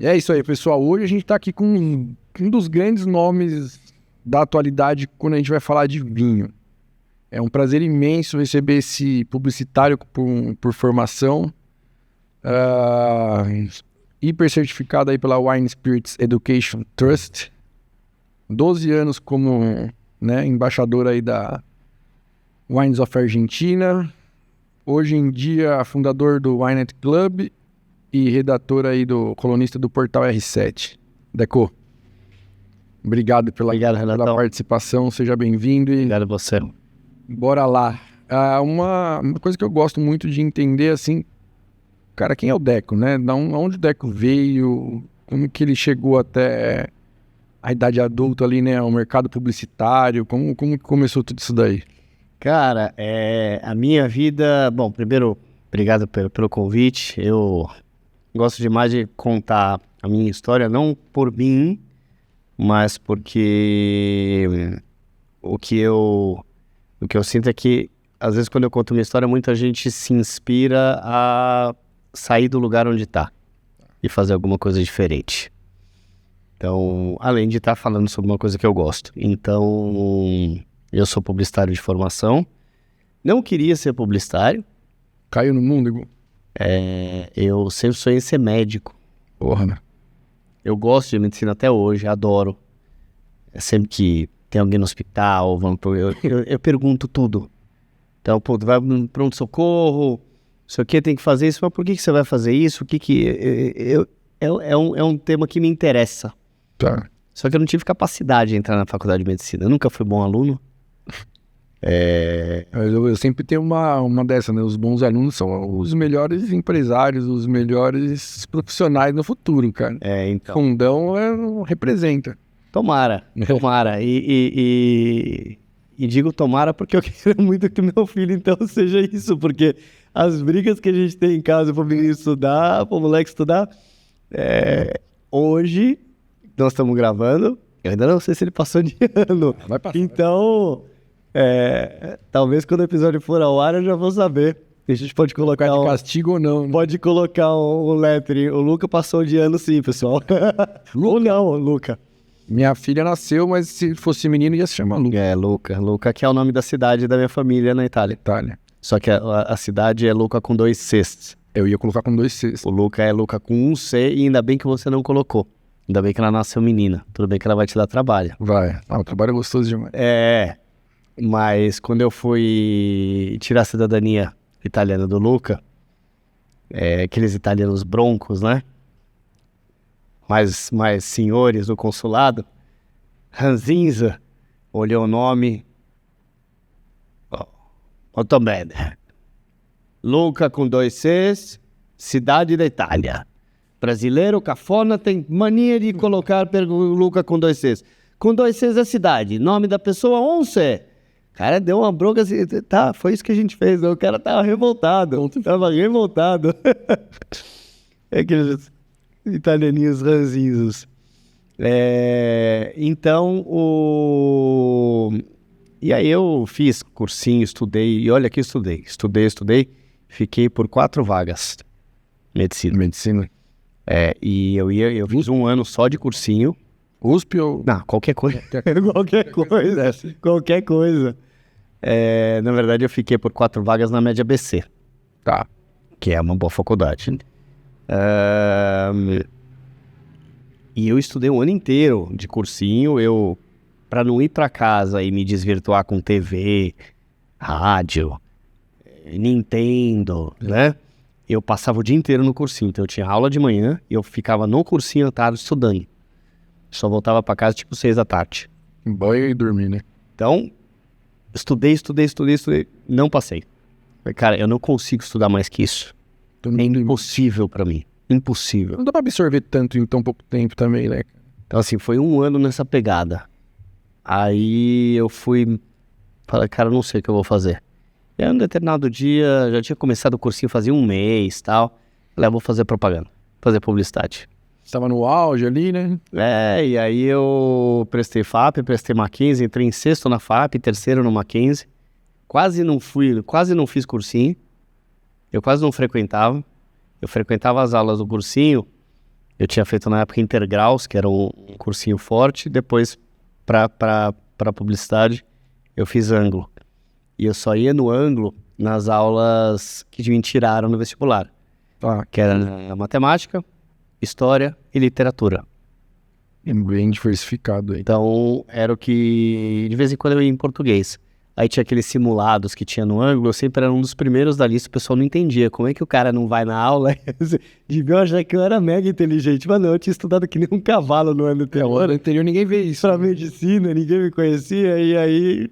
E é isso aí, pessoal. Hoje a gente está aqui com um dos grandes nomes da atualidade quando a gente vai falar de vinho. É um prazer imenso receber esse publicitário por formação, hiper certificado aí pela Wine Spirits Education Trust, 12 anos como embaixador aí da Wines of Argentina, hoje em dia fundador do Winet Club e redator aí colunista do portal R7. Deco, obrigado pela participação, seja bem-vindo. Obrigado a você. Bora lá. Uma coisa que eu gosto muito de entender, assim, cara, quem é o Deco, né? Onde o Deco veio, como que ele chegou até a idade adulta ali, né? O mercado publicitário, como que começou tudo isso daí? Cara, a minha vida... Bom, primeiro, obrigado pelo convite. Eu gosto demais de contar a minha história, não por mim, mas porque o que eu sinto é que, às vezes, quando eu conto minha história, muita gente se inspira a sair do lugar onde está e fazer alguma coisa diferente. Então, além de estar falando sobre uma coisa que eu gosto. Então, eu sou publicitário de formação. Não queria ser publicitário. Caiu no mundo, igual? Eu sempre sonhei em ser médico. Porra, né? Eu gosto de medicina até hoje, adoro. Sempre que tem alguém no hospital, eu pergunto tudo. Então, pô, tu vai no pronto-socorro, isso aqui tem que fazer isso, mas por que você vai fazer isso? É um tema que me interessa. Tá. Só que eu não tive capacidade de entrar na faculdade de medicina. Eu nunca fui bom aluno. Eu sempre tenho uma dessa, né? Os bons alunos são os melhores empresários, os melhores profissionais no futuro, cara. Então. Fundão representa. Tomara. E digo tomara porque eu quero muito que meu filho, então, seja isso. Porque as brigas que a gente tem em casa pro menino estudar, pro moleque estudar... Hoje, nós estamos gravando, eu ainda não sei se ele passou de ano. Vai passar. Então... talvez quando o episódio for ao ar eu já vou saber. A gente pode colocar de castigo ou não, né? Pode colocar um lettering. O Luca passou de ano sim, pessoal. Ou não, Luca. Minha filha nasceu, mas se fosse menino ia se chamar Luca. Luca. Luca, que é o nome da cidade da minha família na Itália. Só que a cidade é Luca com 2 Cs. Eu ia colocar com 2 Cs. O Luca é Luca com 1 C e ainda bem que você não colocou. Ainda bem que ela nasceu menina. Tudo bem que ela vai te dar trabalho. Vai. O trabalho é gostoso demais. Mas quando eu fui tirar a cidadania italiana do Luca, aqueles italianos broncos, né? Mais senhores do consulado, Ranzinza olhou o nome. Molto bene. Luca com 2 Cs, cidade da Itália. Brasileiro cafona tem mania de colocar Luca com 2 Cs. Com 2 Cs é cidade, nome da pessoa 1 C. Cara, deu uma bronca assim, tá, foi isso que a gente fez, o cara tava revoltado, Aqueles italianinhos ranzinhos. Então, e aí eu fiz cursinho, estudei, e olha que estudei, fiquei por 4 vagas. Medicina. E eu fiz 1 ano só de cursinho. USP ou... Não, qualquer coisa. Qualquer coisa. Na verdade, eu fiquei por 4 vagas na média ABC. Tá. Que é uma boa faculdade. E eu estudei 1 ano inteiro de cursinho. Pra não ir pra casa e me desvirtuar com TV, rádio, Nintendo, né? Eu passava o dia inteiro no cursinho. Então eu tinha aula de manhã e eu ficava no cursinho à tarde estudando. Só voltava pra casa tipo 6 da tarde. Banho e dormir, né? Então, estudei. Não passei. Falei, cara, eu não consigo estudar mais que isso. É impossível pra mim. Impossível. Não dá pra absorver tanto em tão pouco tempo também, né? Então, assim, foi 1 ano nessa pegada. Aí eu falei, cara, não sei o que eu vou fazer. E aí, um determinado dia, já tinha começado o cursinho fazia 1 mês e tal. Falei, vou fazer propaganda, fazer publicidade. Você tava no auge ali, né? E aí eu prestei FAP, prestei Mackenzie, entrei em 6º na FAP, 3º no Mackenzie. Quase não fiz cursinho. Eu quase não frequentava. Eu frequentava as aulas do cursinho Eu tinha feito na época Intergraus, que era um cursinho forte. Depois, para publicidade, eu fiz Anglo. E eu só ia no Anglo nas aulas que me tiraram no vestibular. Que era matemática, história e literatura. Bem diversificado aí. Então, era o que... De vez em quando eu ia em português. Aí tinha aqueles simulados que tinha no Anglo, eu sempre era um dos primeiros da lista, o pessoal não entendia. Como é que o cara não vai na aula? Devia achar que eu era mega inteligente. Mas não, eu tinha estudado que nem um cavalo no ano anterior. No anterior ninguém vê isso. Pra medicina, ninguém me conhecia, e aí...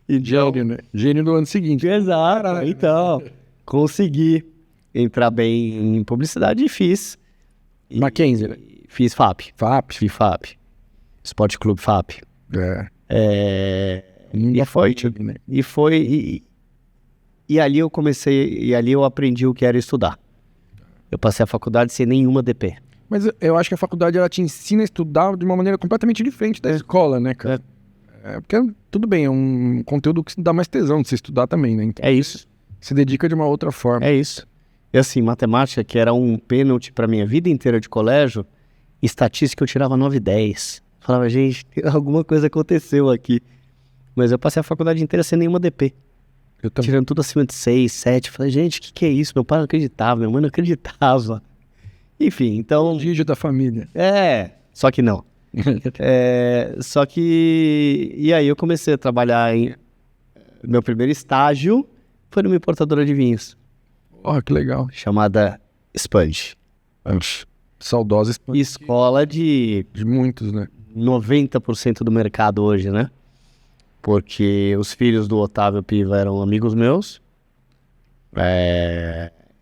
Gênio, né? Gênio do ano seguinte. Exato, então, consegui entrar bem em publicidade e fiz. Mackenzie, né? Fiz FAP. FAP. Fiz FAP. Esporte Clube FAP. E ali eu comecei, e ali eu aprendi o que era estudar. Eu passei a faculdade sem nenhuma DP. Mas eu acho que a faculdade, ela te ensina a estudar de uma maneira completamente diferente da escola, né, cara? Porque, tudo bem, é um conteúdo que dá mais tesão de se estudar também, né? Então, É isso. se dedica de uma outra forma. É isso. E assim, matemática, que era um pênalti pra minha vida inteira de colégio, estatística eu tirava 9 e 10. Falava, gente, alguma coisa aconteceu aqui. Mas eu passei a faculdade inteira sem nenhuma DP. Eu também. Tirando tudo acima de 6, 7. Falei, gente, o que é isso? Meu pai não acreditava, minha mãe não acreditava. Enfim, então... Dígio da família. Só que não. Só que... E aí eu comecei a trabalhar em... Meu primeiro estágio foi numa importadora de vinhos. Que legal. Chamada Sponge. Saudosa Escola de muitos, né? 90% do mercado hoje, né? Porque os filhos do Otávio Piva eram amigos meus.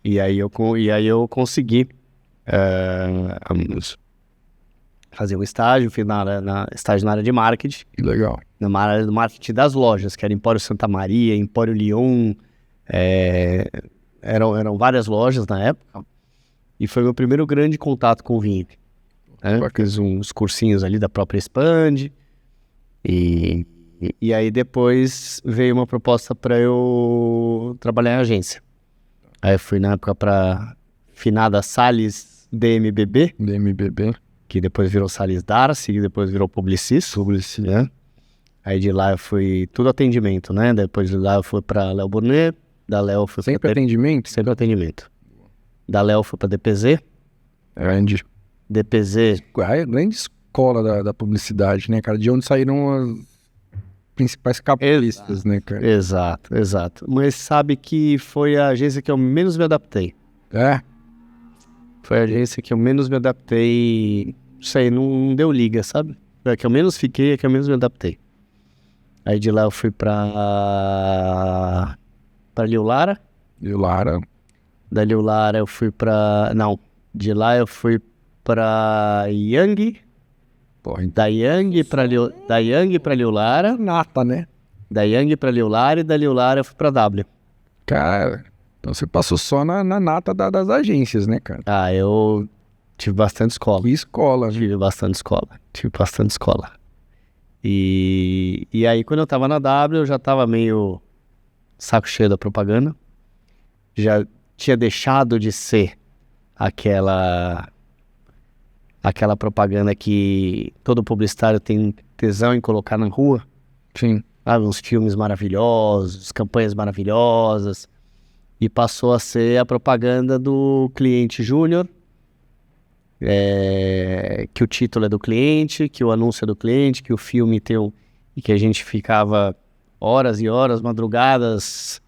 E aí eu consegui fazer um estágio, fiz estágio na área de marketing. Que legal. Na área do marketing das lojas, que era Empório Santa Maria, Empório Lyon. Eram várias lojas na época. E foi meu primeiro grande contato com o vinho. Fiz uns cursinhos ali da própria Expand. E aí depois veio uma proposta para eu trabalhar em agência. Aí eu fui na época para finada Salles DMBB. DMBB. Que depois virou Salles Darcy, que depois virou Publicis. Né? Aí de lá eu fui tudo atendimento, né? Depois de lá eu fui para Léo Burnet. Da Léo eu fui Sempre atendimento? Sempre atendimento. Da Léo eu fui para DPZ. Grande. DPZ. Grande escola da publicidade, né, cara? De onde saíram as principais capitalistas, né, cara? Exato. Mas sabe que foi a agência que eu menos me adaptei. Foi a agência que eu menos me adaptei. Isso aí não deu liga, sabe? Foi a que eu menos fiquei, a que eu menos me adaptei. Aí de lá eu fui pra Liu Lara. Da Liu Lara eu fui pra... Não, de lá eu fui pra Yang. Da Yang pra Liu Lara. Nata, né? Da Yang pra Liu Lara e da Liu Lara eu fui pra W. Cara, então você passou só na nata das agências, né, cara? Eu tive bastante escola. Que escola, né? Tive bastante escola. E aí quando eu tava na W eu já tava meio saco cheio da propaganda. Já tinha deixado de ser aquela propaganda que todo publicitário tem tesão em colocar na rua. Sim. Uns filmes maravilhosos, campanhas maravilhosas. E passou a ser a propaganda do cliente júnior. Que o título é do cliente, que o anúncio é do cliente, que o filme tem e que a gente ficava horas e horas, madrugadas,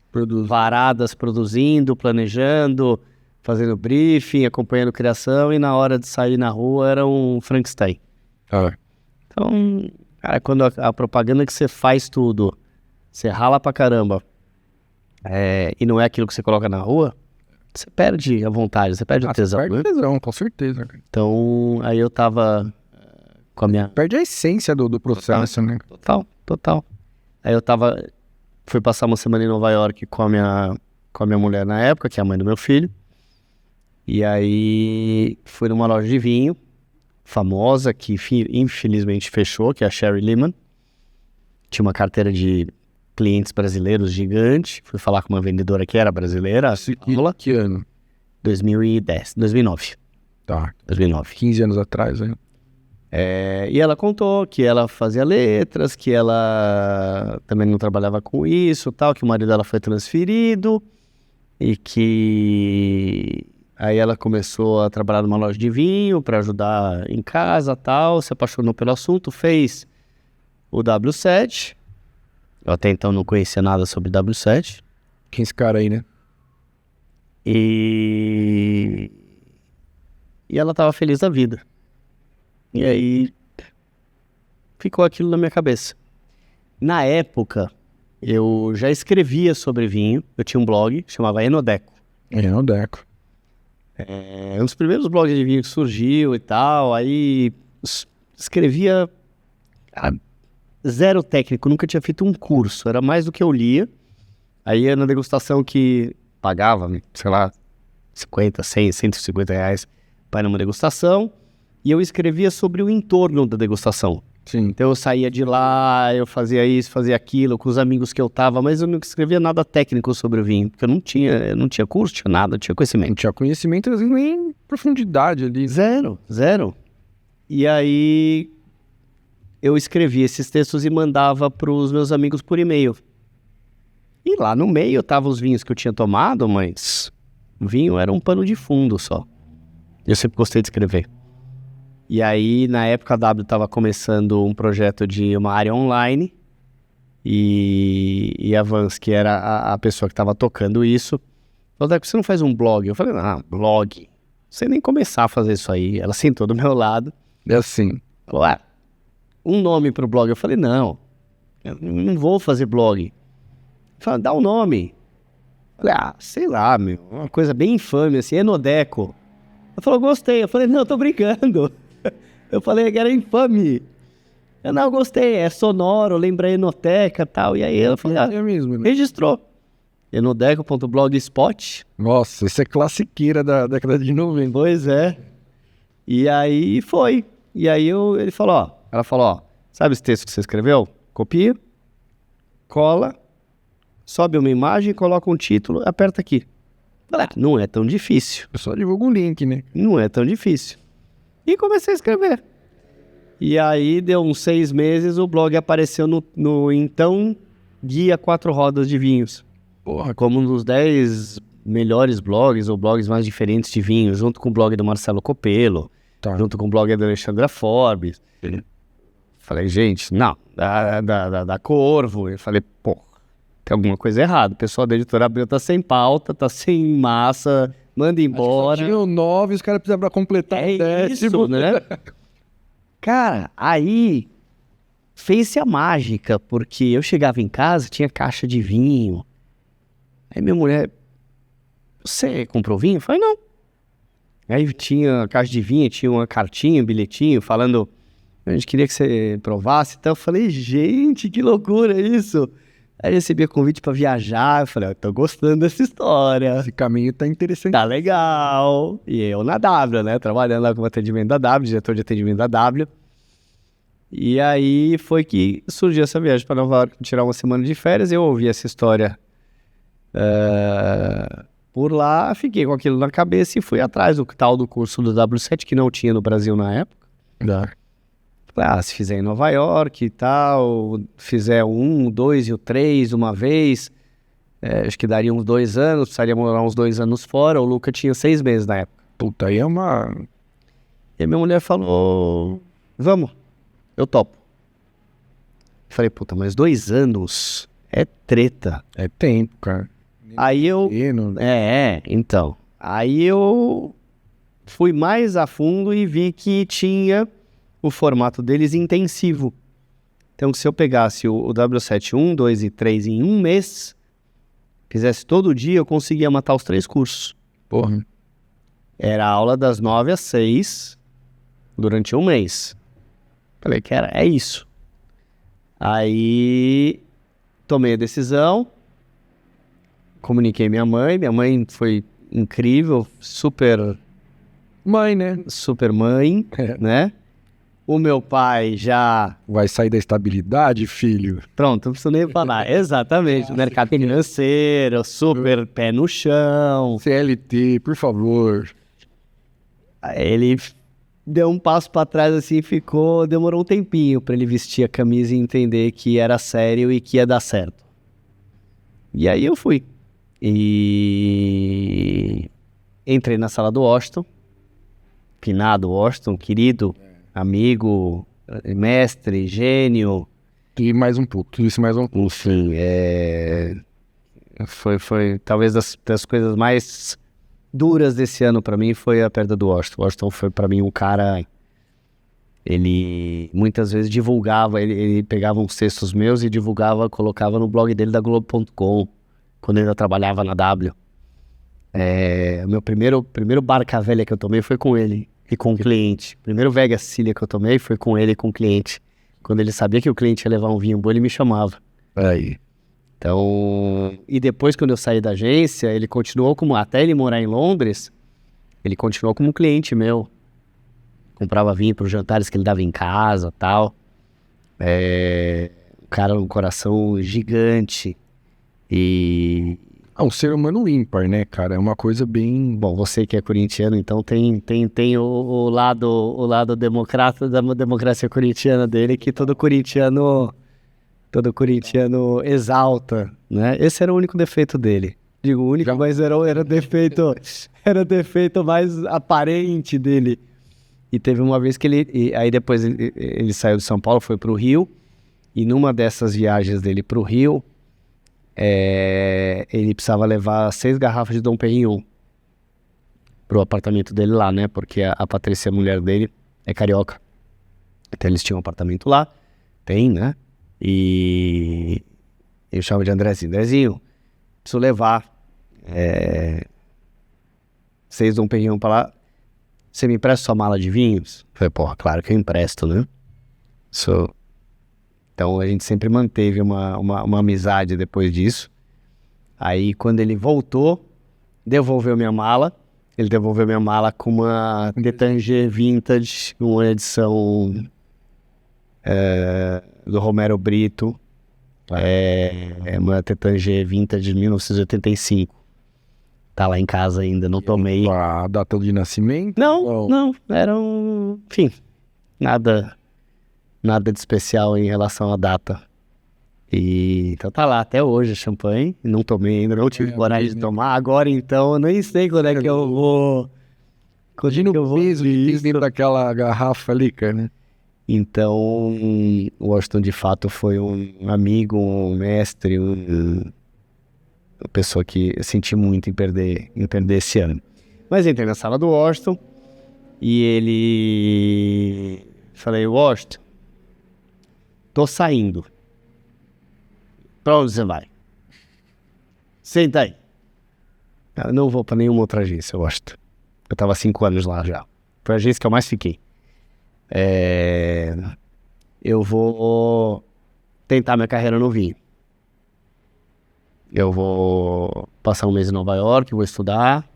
varadas produzindo, planejando, fazendo briefing, acompanhando criação, e na hora de sair na rua era um Frankenstein. Então, cara, quando a propaganda que você faz tudo, você rala pra caramba, e não é aquilo que você coloca na rua, você perde a vontade, você perde o tesão. Você perde o tesão, com certeza. Então, aí eu tava com a minha... Perde a essência do processo, né? Total. Aí eu fui passar uma semana em Nova York com a minha mulher na época, que é a mãe do meu filho. E aí fui numa loja de vinho famosa, que infelizmente fechou, que é a Sherry Lehman. Tinha uma carteira de clientes brasileiros gigante. Fui falar com uma vendedora que era brasileira. Que ano? 2009. Tá. 2009. 15 anos atrás, né? E ela contou que ela fazia letras, que ela também não trabalhava com isso, tal, que o marido dela foi transferido e que aí ela começou a trabalhar numa loja de vinho para ajudar em casa, tal, se apaixonou pelo assunto, fez o W7. Eu até então não conhecia nada sobre W7. Quem é esse cara aí, né? E ela tava feliz da vida. E aí ficou aquilo na minha cabeça. Na época, eu já escrevia sobre vinho. Eu tinha um blog, chamava Enodeco. Enodeco. Um dos primeiros blogs de vinho que surgiu e tal. Aí escrevia zero técnico, nunca tinha feito um curso. Era mais do que eu lia. Aí ia na degustação que pagava, sei lá, 50, 100, 150 reais para ir numa degustação. E eu escrevia sobre o entorno da degustação. Sim. Então eu saía de lá, eu fazia isso, fazia aquilo, com os amigos que eu tava, mas eu não escrevia nada técnico sobre o vinho, porque eu não tinha curso, tinha nada, não tinha Não conhecimento. tinha conhecimento, às vezes, nem profundidade ali. Zero. E aí eu escrevia esses textos e mandava pros meus amigos por e-mail. E lá no meio tava os vinhos que eu tinha tomado, mas o vinho era um pano de fundo só. Eu sempre gostei de escrever. E aí, na época, a W estava começando um projeto de uma área online e a Vans, que era a pessoa que estava tocando isso, falou, por que você não faz um blog? Eu falei, blog? Não sei nem começar a fazer isso aí. Ela sentou do meu lado. É assim. Falou, um nome pro blog. Eu falei, não, eu não vou fazer blog. Falei, dá um nome. Eu falei, sei lá, uma coisa bem infame, assim, Enodeco. Ela falou, gostei. Eu falei, não, tô brincando. Eu falei que era infame. Eu não gostei, é sonoro, lembra Enoteca e tal. E aí ela falou, É mesmo, né? registrou. Enodeco.blogspot. Nossa, isso é classiqueira da década de 90. Pois é. E aí foi. E aí ele falou, ela falou, sabe esse texto que você escreveu? Copia, cola, sobe uma imagem, coloca um título, aperta aqui. Falei, não é tão difícil. Eu só divulgo o link, né? Não é tão difícil. E comecei a escrever. E aí, deu uns 6 meses, o blog apareceu no então Guia 4 Rodas de Vinhos. Porra, Como um dos 10 melhores blogs, ou blogs mais diferentes de vinhos, junto com o blog do Marcelo Copelo, tá. junto com o blog da Alexandra Forbes. Falei, gente, não, da Corvo. Eu falei, pô, tem alguma coisa errada. O pessoal da editora Abril tá sem pauta, tá sem massa, manda embora. Tinha 9, os caras precisavam pra completar o décimo. Isso, né? Cara, aí fez-se a mágica, porque eu chegava em casa, tinha caixa de vinho. Aí minha mulher, você comprou vinho? Eu falei, não. Aí tinha caixa de vinho, tinha uma cartinha, um bilhetinho, falando, a gente queria que você provasse. Então eu falei, gente, que loucura isso. Aí eu recebi convite pra viajar, eu falei, eu tô gostando dessa história. Esse caminho tá interessante. Tá legal. E eu na W, né? Trabalhando lá como atendimento da W, diretor de atendimento da W. E aí foi que surgiu essa viagem para Nova York, tirar uma semana de férias. Eu ouvi essa história por lá, fiquei com aquilo na cabeça e fui atrás do tal do curso do W7, que não tinha no Brasil na época. Dá. Se fizer em Nova York e tal, fizer o 1, o 2 e o 3 uma vez, acho que daria uns 2 anos, precisaria morar uns 2 anos fora. O Luca tinha 6 meses na época. Puta, aí é uma... E a minha mulher falou, vamos, eu topo. Falei, puta, mas 2 anos é treta. É tempo, cara. Aí eu... então. Aí eu fui mais a fundo e vi que tinha o formato deles intensivo. Então, se eu pegasse o W7 1, 2 e 3 em um mês, fizesse todo dia, eu conseguia matar os 3 cursos. Porra. Era aula das 9 às 6 durante um mês. Falei, cara, é isso. Aí tomei a decisão, comuniquei minha mãe foi incrível, super Mãe, né? mãe, né? O meu pai já... Vai sair da estabilidade, filho? Pronto, não preciso nem falar. Exatamente, o mercado financeiro, super pé no chão. CLT, por favor. Ele deu um passo pra trás assim, demorou um tempinho pra ele vestir a camisa e entender que era sério e que ia dar certo. E aí eu fui. E entrei na sala do Washington, finado Washington, querido, amigo, mestre, gênio. E mais um pouco, tudo isso mais um pouco. Enfim, foi talvez das coisas mais duras desse ano pra mim foi a perda do Washington. O Washington foi pra mim um cara, ele muitas vezes divulgava, ele pegava uns textos meus e divulgava, colocava no blog dele da Globo.com, quando ele ainda trabalhava na W. O meu primeiro barca velha que eu tomei foi com ele e com o cliente. O primeiro Vega Sicília que eu tomei foi com ele e com o cliente. Quando ele sabia que o cliente ia levar um vinho bom, ele me chamava. Aí. Então, e depois quando eu saí da agência, ele continuou até ele morar em Londres, ele continuou como cliente meu. Comprava vinho para os jantares que ele dava em casa, tal. Um cara, um coração gigante. E Um ser humano ímpar, né, cara? É uma coisa bem... bom, você que é corintiano, então tem o lado democrata da democracia corintiana dele, que todo corintiano exalta, né? Esse era o único defeito dele. Digo único, mas era o defeito mais aparente dele. E teve uma vez que aí depois ele saiu de São Paulo, foi pro Rio, e numa dessas viagens dele pro Rio, ele precisava levar 6 garrafas de Dom Perignon pro apartamento dele lá, né? Porque a Patrícia, a mulher dele, é carioca. Então eles tinham um apartamento lá, né? E eu chamo de Andrezinho, preciso levar 6 Dom Perignon pra lá. Você me empresta sua mala de vinhos? Eu falei, porra, claro que eu empresto, né? Então a gente sempre manteve uma amizade depois disso. Aí quando ele voltou, devolveu minha mala. Ele devolveu minha mala com uma Tétanger Vintage, uma edição do Romero Brito. Uma Tétanger Vintage de 1985. Tá lá em casa ainda, não tomei. A data de nascimento? Não, era enfim, nada de especial em relação à data. Então tá lá até hoje, champanhe. Não tomei ainda, não tive coragem de tomar. Agora então, eu nem sei quando é que eu vou. Imagina o peso que dentro daquela garrafa ali, cara, né? Então, o Washington de fato foi um amigo, um mestre, uma pessoa que eu senti muito em perder esse ano. Mas entrei na sala do Washington e ele... Falei, Washington, tô saindo. Pra onde você vai? Senta aí. Eu não vou pra nenhuma outra agência, Washington. Eu tava 5 anos lá já. Foi a agência que eu mais fiquei. Eu vou tentar minha carreira no vinho. Eu vou passar um mês em Nova York, vou estudar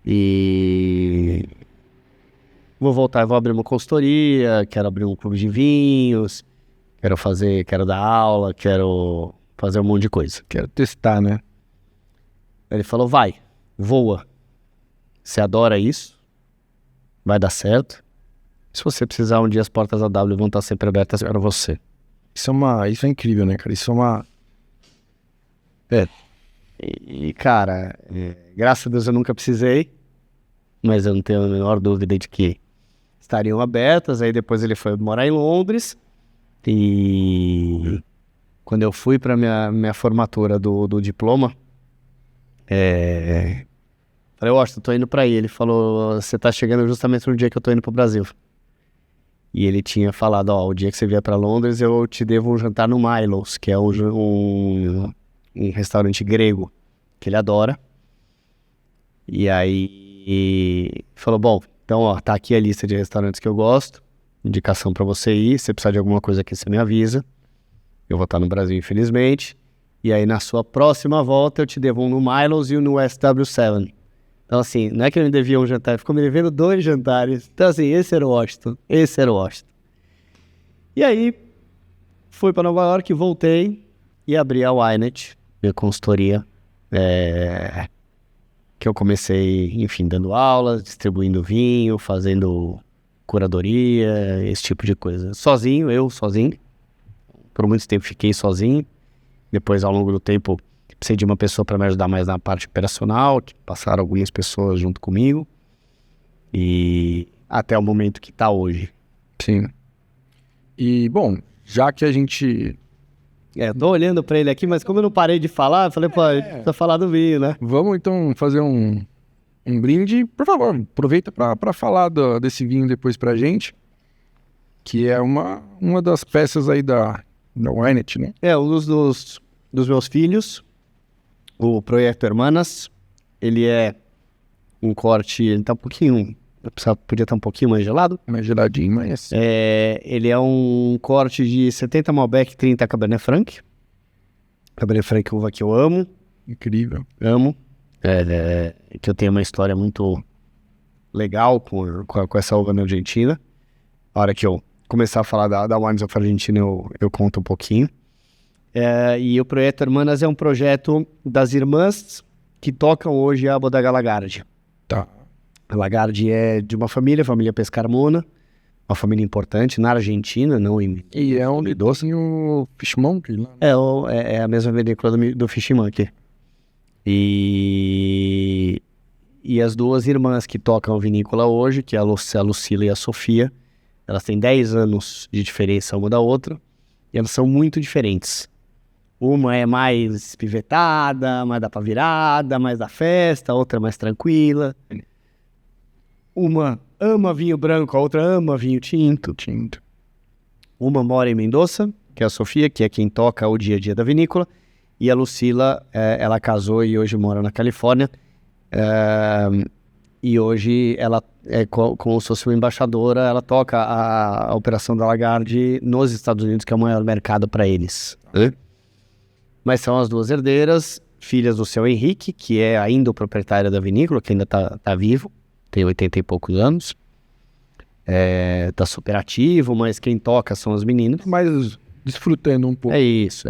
e vou voltar, vou abrir uma consultoria, quero abrir um clube de vinhos, quero dar aula, quero fazer um monte de coisa. Quero testar, né? Ele falou, vai, voa. Você adora isso, vai dar certo. Se você precisar um dia, as portas da W vão estar sempre abertas para você. Isso é incrível, né, cara? Isso é uma... Cara, graças a Deus eu nunca precisei, mas eu não tenho a menor dúvida de que estariam abertas. Aí depois ele foi morar em Londres e quando eu fui para minha formatura do diploma, falei, Washington, tô indo para aí. Ele falou, você tá chegando justamente no dia que eu tô indo pro Brasil. E ele tinha falado, o dia que você vier para Londres eu te devo um jantar no Milos, que é um restaurante grego que ele adora. E aí falou, bom, então tá aqui a lista de restaurantes que eu gosto, indicação para você ir, se precisar de alguma coisa aqui você me avisa, eu vou estar no Brasil infelizmente, e aí na sua próxima volta eu te devo um no Milos e um no SW7. Então assim, não é que ele me devia um jantar, ele ficou me devendo 2 jantares. Então assim, esse era o Washington. E aí fui para Nova York, voltei e abri a Wynett, minha consultoria, que eu comecei, enfim, dando aulas, distribuindo vinho, fazendo curadoria, esse tipo de coisa. Eu sozinho. Por muito tempo fiquei sozinho. Depois, ao longo do tempo, precisei de uma pessoa para me ajudar mais na parte operacional, que passaram algumas pessoas junto comigo. E até o momento que está hoje. Sim. E, bom, já que a gente... Eu tô olhando para ele aqui, mas como eu não parei de falar, eu falei, pô, a gente precisa falar do vinho, né? Vamos, então, fazer um brinde. Por favor, aproveita para falar desse vinho depois pra gente, que é uma das peças aí da Winet, né? Um dos meus filhos, o Proyecto Hermanas, ele é um corte, ele tá um pouquinho, podia estar um pouquinho mais gelado. Mais geladinho, mas... Ele é um corte de 70 Malbec, 30 Cabernet Franc. Cabernet Franc é uva que eu amo. Incrível. Amo. Que eu tenho uma história muito legal com essa uva na Argentina. A hora que eu começar a falar da Wines of Argentina, eu conto um pouquinho. E o Proyecto Hermanas é um projeto das irmãs que tocam hoje a Bodega Lagarde. Tá. A Lagarde é de uma família Pescarmona, uma família importante na Argentina, não em... E é onde docinho Fishmonger lá. É a mesma vinícola do Fishmonger. E as duas irmãs que tocam a vinícola hoje, que é a Lucila e a Sofia, elas têm 10 anos de diferença uma da outra, e elas são muito diferentes. Uma é mais pivetada, mais da pra virada, mais da festa, a outra é mais tranquila. Uma ama vinho branco, a outra ama vinho tinto. Uma mora em Mendoza, que é a Sofia, que é quem toca o dia a dia da vinícola. E a Lucila, ela casou e hoje mora na Califórnia. E hoje ela é como se fosse uma embaixadora, ela toca a operação da Lagarde nos Estados Unidos, que é o maior mercado para eles. Mas são as duas herdeiras, filhas do seu Henrique, que é ainda o proprietário da vinícola, que ainda tá vivo, tem 80 e poucos anos. Tá super ativo, mas quem toca são as meninas. Mas desfrutando um pouco. É isso.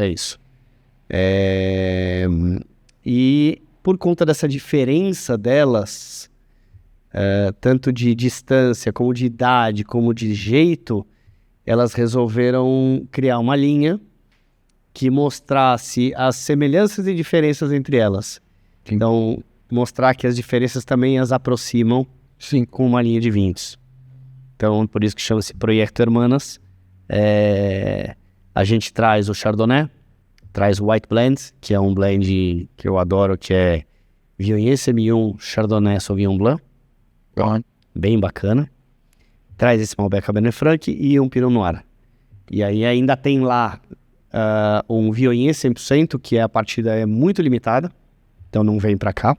E por conta dessa diferença delas, tanto de distância, como de idade, como de jeito, elas resolveram criar uma linha que mostrasse as semelhanças e diferenças entre elas. Então, mostrar que as diferenças também as aproximam. Sim. Com uma linha de vinhos. Então, por isso que chama-se Proyecto Hermanas. A gente traz o Chardonnay, traz o White Blend, que é um blend que eu adoro, que é Viognier Semillon Chardonnay Sauvignon Blanc. Bem bacana. Traz esse Malbec Cabernet Franc e um Pinot Noir. E aí ainda tem lá um Viognier 100%, que a partida é muito limitada, então não vem pra cá.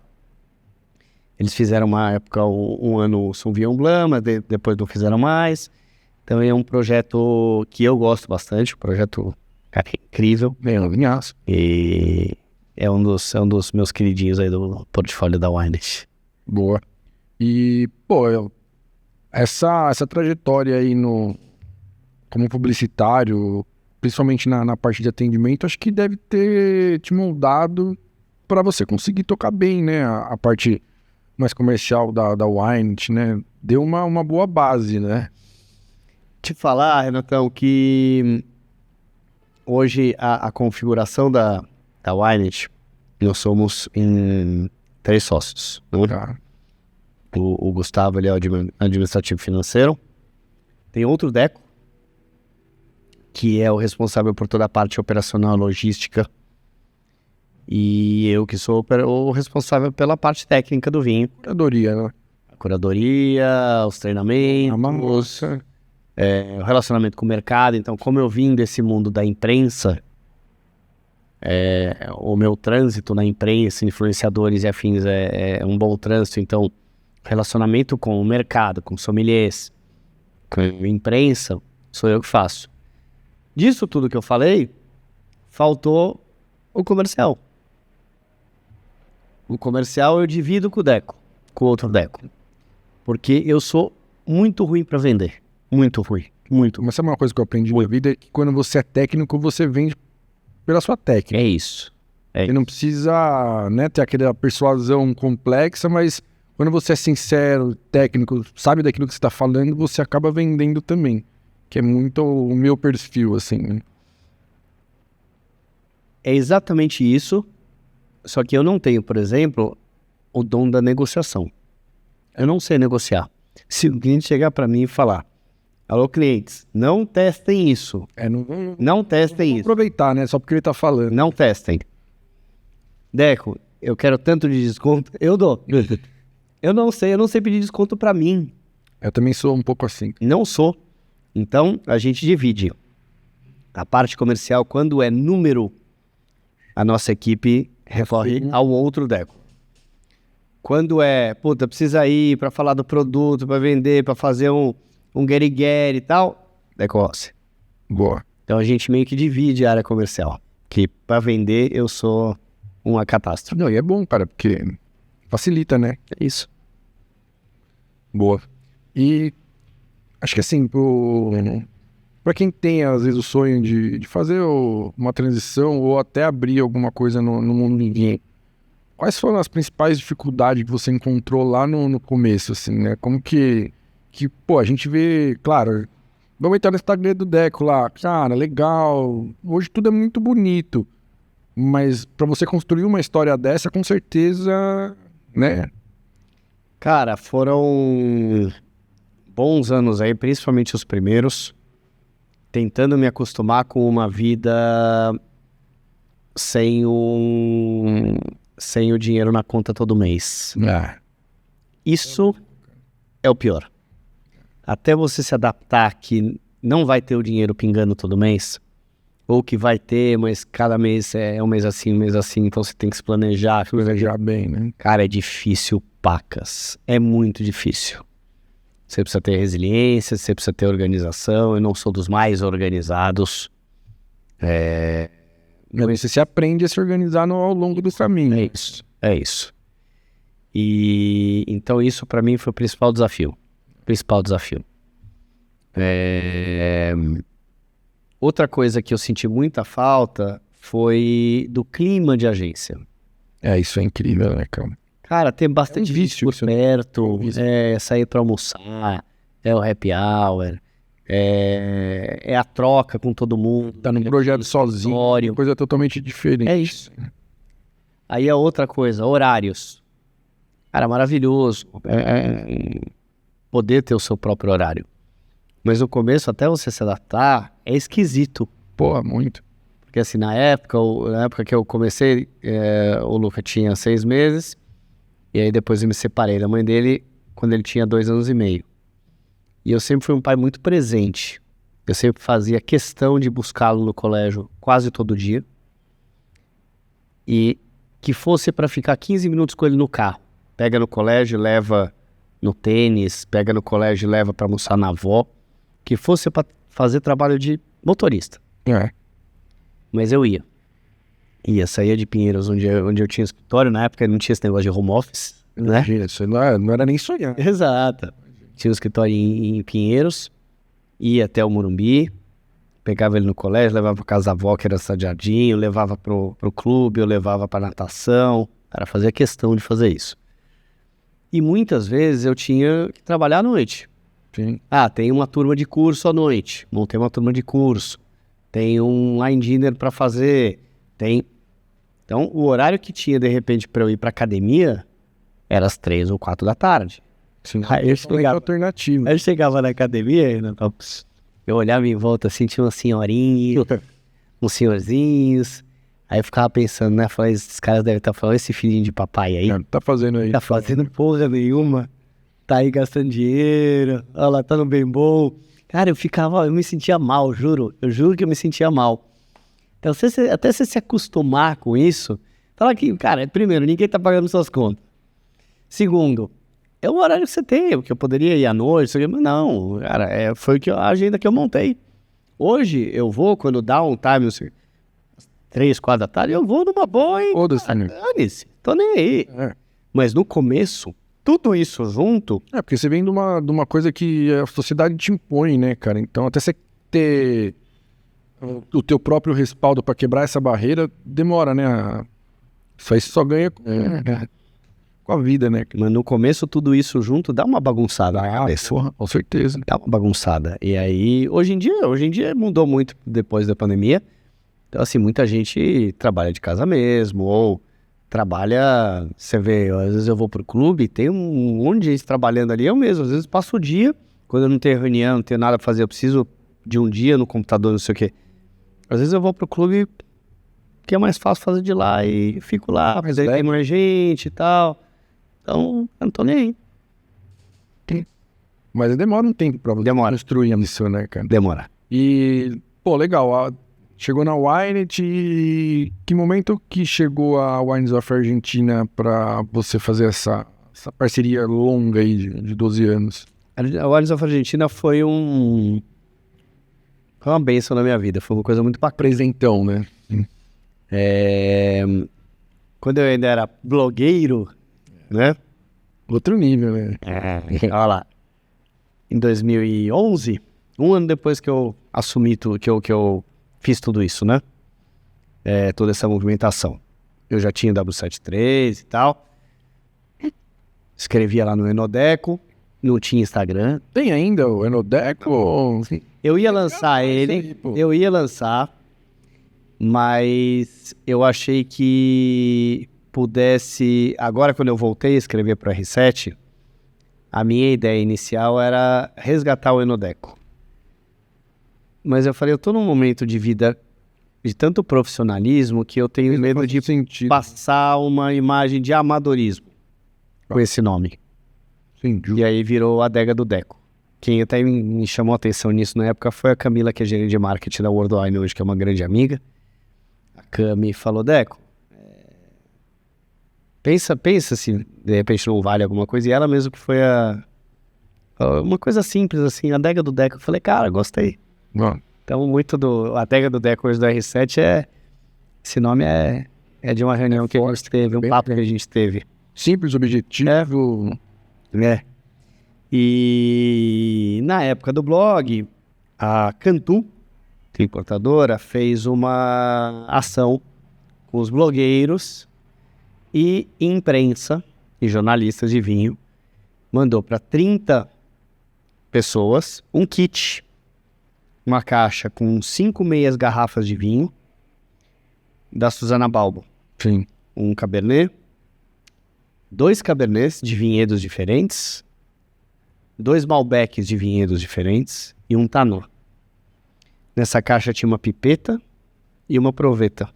Eles fizeram uma época, um ano Sauvignon Blanc, mas depois não fizeram mais. Então é um projeto que eu gosto bastante, um projeto, cara, incrível. Bem, um vinhaço. E é um dos meus queridinhos aí do portfólio da Winet. Boa. E, pô, essa trajetória aí como publicitário, principalmente na parte de atendimento, acho que deve ter te moldado para você conseguir tocar bem, né? A parte mais comercial da Winet, né? Deu uma boa base, né? Te falar, Renatão, que hoje a configuração da Winet, nós somos em 3 sócios. Né? Tá. O Gustavo, ele é o administrativo financeiro. Tem outro Deco, que é o responsável por toda a parte operacional logística. E eu que sou o responsável pela parte técnica do vinho. Curadoria, né? A curadoria, os treinamentos, A moça. o relacionamento com o mercado. Então, como eu vim desse mundo da imprensa, o meu trânsito na imprensa, influenciadores e afins é um bom trânsito. Então, relacionamento com o mercado, com sommeliers, com a imprensa, sou eu que faço. Disso tudo que eu falei, faltou o comercial. O comercial eu divido com o Deco, com o outro Deco. Porque eu sou muito ruim para vender. Muito ruim. Muito. Mas sabe uma coisa que eu aprendi na vida? É que quando você é técnico, você vende pela sua técnica. É isso. Você não precisa, né, ter aquela persuasão complexa, mas quando você é sincero, técnico, sabe daquilo que você está falando, você acaba vendendo também. Que é muito o meu perfil, assim, né? É exatamente isso, só que eu não tenho, por exemplo, o dom da negociação. Eu não sei negociar. Se o cliente chegar para mim e falar, alô, clientes, não testem isso. Não testem isso. Aproveitar, né? Só porque ele tá falando. Não testem. Deco, eu quero tanto de desconto, eu dou. Eu não sei pedir desconto para mim. Eu também sou um pouco assim. Não sou. Então, a gente divide. A parte comercial, quando é número, a nossa equipe recorre ao outro Deco. Quando é, precisa ir para falar do produto, para vender, para fazer um get-get e tal, Deco Rossi. Boa. Então, a gente meio que divide a área comercial. Que para vender, eu sou uma catástrofe. Não, e é bom, cara, porque facilita, né? É isso. Boa. E acho que assim, pra quem tem às vezes o sonho de fazer uma transição ou até abrir alguma coisa no mundo ninguém, quais foram as principais dificuldades que você encontrou lá no começo, assim, né? Como que a gente vê, claro, vamos entrar no Instagram do Deco lá, cara, legal, hoje tudo é muito bonito, mas pra você construir uma história dessa, com certeza, né? Cara, foram bons anos aí, principalmente os primeiros, tentando me acostumar com uma vida sem o dinheiro na conta todo mês. Isso é o pior. Até você se adaptar que não vai ter o dinheiro pingando todo mês, ou que vai ter, mas cada mês é um mês assim, então você tem que se planejar. Planejar bem, né? Cara, é difícil, pacas. É muito difícil. Você precisa ter resiliência, você precisa ter organização. Eu não sou dos mais organizados. Mas você se aprende a se organizar ao longo do caminho. É isso. E então isso para mim foi o principal desafio. Outra coisa que eu senti muita falta foi do clima de agência. Isso é incrível, né, cara? Cara, tem bastante vício por perto, sair pra almoçar, o happy hour, é a troca com todo mundo. Tá num projeto sozinho, uma coisa totalmente diferente. É isso. Aí a outra coisa, horários. Cara, maravilhoso poder ter o seu próprio horário. Mas no começo, até você se adaptar, é esquisito. Pô, muito. Porque assim, na época que eu comecei, o Luca tinha 6 meses, e aí depois eu me separei da mãe dele quando ele tinha 2 anos e meio. E eu sempre fui um pai muito presente. Eu sempre fazia questão de buscá-lo no colégio quase todo dia. E que fosse para ficar 15 minutos com ele no carro. Pega no colégio, leva no tênis, pega no colégio e leva para almoçar na avó. Que fosse para fazer trabalho de motorista. Mas eu ia. Saía de Pinheiros, onde eu tinha escritório. Na época não tinha esse negócio de home office, né? Isso não era nem sonhar. Exato. Tinha um escritório em Pinheiros, ia até o Morumbi, pegava ele no colégio, levava para casa da avó, que era Cidade Jardim, eu levava pro clube, eu levava para natação. Cara, fazia questão de fazer isso. E muitas vezes eu tinha que trabalhar à noite. Sim. Tem uma turma de curso à noite. Montei uma turma de curso. Tem um line dinner para fazer. Então, o horário que tinha, de repente, para eu ir para academia era às 3 ou 4 da tarde. Sim, Aí eu chegava na academia, eu olhava em volta assim, tinha uma senhorinha, uns senhorzinhos. Aí eu ficava pensando, né? Falei, esses caras devem estar falando, esse filhinho de papai aí. Tá fazendo aí. Tá fazendo porra nenhuma. Tá aí gastando dinheiro. Olha lá, tá no bem bom. Cara, eu me sentia mal, juro. Eu juro que eu me sentia mal. Então, até você se acostumar com isso, fala que, cara, primeiro, ninguém tá pagando suas contas. Segundo, é o horário que você tem, porque eu poderia ir à noite, mas não, cara, foi a agenda que eu montei. Hoje, eu vou, quando dá um time, 3, 4 da tarde, eu vou numa boa, hein? Dane-se, tô nem aí. Mas no começo, tudo isso junto... porque você vem de uma coisa que a sociedade te impõe, né, cara? Então, até você ter o teu próprio respaldo para quebrar essa barreira, demora, né? Isso aí só ganha com a vida, né? Mas no começo, tudo isso junto dá uma bagunçada na cabeça. Porra, com certeza. Dá uma bagunçada. E aí, hoje em dia mudou muito depois da pandemia. Então, assim, muita gente trabalha de casa mesmo, ou trabalha, você vê, às vezes eu vou pro clube, tem um monte de gente trabalhando ali, eu mesmo, às vezes passo o dia, quando eu não tenho reunião, não tenho nada pra fazer, eu preciso de um dia no computador, não sei o quê. Às vezes eu vou pro clube, que é mais fácil fazer de lá, e fico lá, mas aí tem mais gente e tal. Então, eu não tô nem aí. Mas demora um tempo pra você construir isso, né, cara? Demora. E, pô, legal. Chegou na Winet e que momento que chegou a Wines of Argentina pra você fazer essa parceria longa aí de 12 anos? A Wines of Argentina foi uma bênção na minha vida, foi uma coisa muito bacana. Presentão, né? Quando eu ainda era blogueiro, né? Outro nível, né? Olha lá. Em 2011, um ano depois que eu assumi tudo, que eu fiz tudo isso, né? Toda essa movimentação. Eu já tinha W73 e tal. Escrevia lá no Enodeco. Não tinha Instagram. Tem ainda o Enodeco? Eu ia lançar ele. Eu ia lançar. Mas eu achei que pudesse... Agora, quando eu voltei a escrever para o R7, a minha ideia inicial era resgatar o Enodeco. Mas eu falei, eu tô num momento de vida de tanto profissionalismo que eu tenho medo de passar uma imagem de amadorismo com esse nome. E aí virou a Adega do Deco. Quem até me chamou a atenção nisso na época foi a Camila, que é gerente de marketing da World Wine hoje, que é uma grande amiga. A Cami falou, Deco, pensa se de repente não vale alguma coisa. E ela mesmo que foi uma coisa simples assim, a Adega do Deco. Eu falei, cara, gostei. Então, muito do Adega do Deco hoje do R7 esse nome é de uma reunião que a gente teve, um papo que a gente teve. Simples, objetivo. E na época do blog, a Cantu, que é importadora, fez uma ação com os blogueiros e imprensa e jornalistas de vinho. Mandou para 30 pessoas um kit. Uma caixa com 5 meias garrafas de vinho da Susana Balbo. Sim. Um Cabernet, 2 Cabernets de vinhedos diferentes, 2 Malbecs de vinhedos diferentes e um Tanat. Nessa caixa tinha uma pipeta e uma proveta.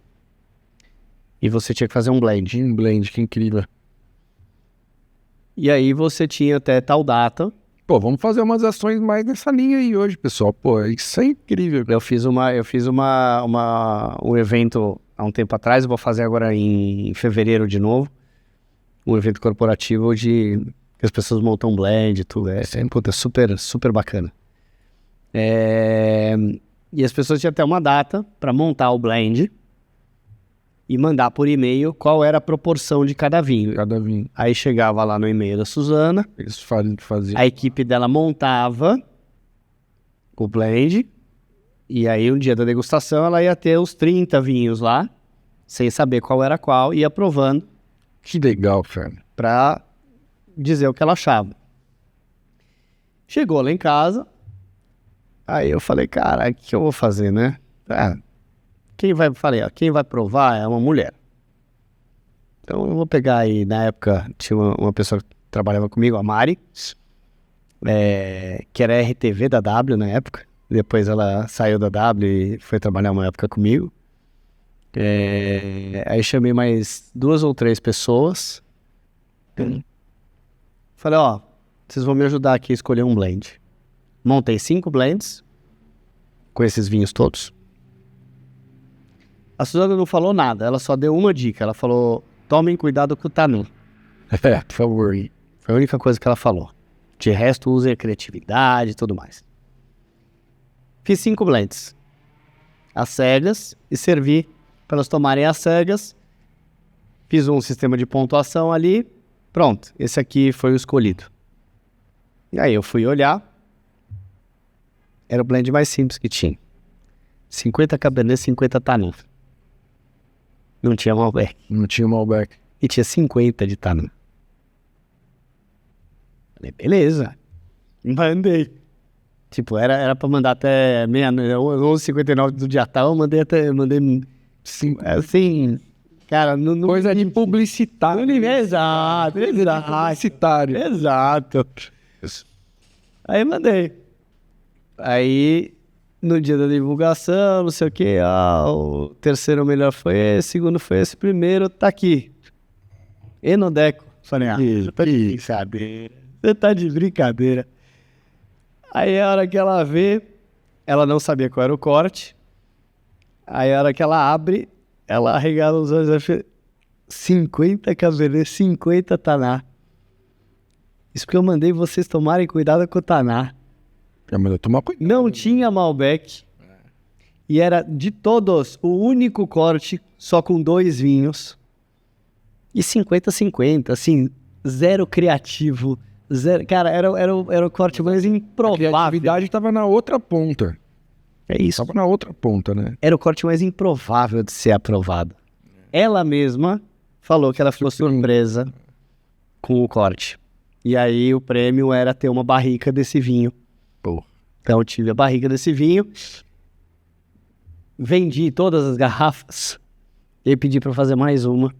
E você tinha que fazer um blend. Um blend, que incrível. E aí você tinha até tal data. Pô, vamos fazer umas ações mais nessa linha aí hoje, pessoal. Pô, isso é incrível. Eu fiz um evento há um tempo atrás, eu vou fazer agora em fevereiro de novo. Um evento corporativo que as pessoas montam blend e tudo. Puta, super, super bacana. E as pessoas tinham até uma data para montar o blend e mandar por e-mail qual era a proporção de cada vinho. Aí chegava lá no e-mail da Susana, eles faziam. A equipe dela montava o blend, e aí no dia da degustação ela ia ter os 30 vinhos lá, sem saber qual era qual, e ia provando. Que legal, cara. Pra dizer o que ela achava. Chegou lá em casa, aí eu falei, cara, o que eu vou fazer, né? Quem vai provar é uma mulher. Então eu vou pegar aí, na época tinha uma pessoa que trabalhava comigo, a Mari, que era RTV da W na época. Depois ela saiu da W e foi trabalhar uma época comigo. Aí chamei mais 2 ou 3 pessoas. Falei, vocês vão me ajudar aqui a escolher um blend. Montei 5 blends com esses vinhos todos. A Suzana não falou nada, ela só deu uma dica. Ela falou, tomem cuidado com o tanino. Por favor. Foi a única coisa que ela falou. De resto, usem a criatividade e tudo mais. Fiz 5 blends. As cegas, e servi para elas tomarem as cegas. Fiz um sistema de pontuação ali. Pronto, esse aqui foi o escolhido. E aí eu fui olhar. Era o blend mais simples que tinha. 50 Cabernet, 50 Tanat. Não tinha Malbec. Não tinha Malbec. E tinha 50 de Taná. Falei, beleza. Mandei. Tipo, era pra mandar até meia-noite, 11h59 do dia tal, eu mandei Sim. assim, cara, no Coisa de publicitário. Exato. Publicitário. Exato. Aí mandei. Aí, no dia da divulgação, não sei o que, o terceiro melhor foi esse, o segundo foi esse, primeiro tá aqui. Enodeco. Falei, você tá de brincadeira. Você tá de brincadeira. Aí a hora que ela vê, ela não sabia qual era o corte. Aí a hora que ela abre, ela arregala os olhos e fala, 50 Cabernet, 50 Taná. Isso porque eu mandei vocês tomarem cuidado com o Taná. Mas eu tomar cuidado. Não tinha Malbec. E era, de todos, o único corte só com 2 vinhos. E 50-50, assim, zero criativo. Zero, cara, era o corte mais A improvável. criatividade tava na outra ponta. É isso. Tava na outra ponta, né? Era o corte mais improvável de ser aprovado. Ela mesma falou que ela ficou surpresa com o corte. E aí o prêmio era ter uma barrica desse vinho. Pô. Então eu tive a barrica desse vinho. Vendi todas as garrafas. E pedi pra fazer mais uma.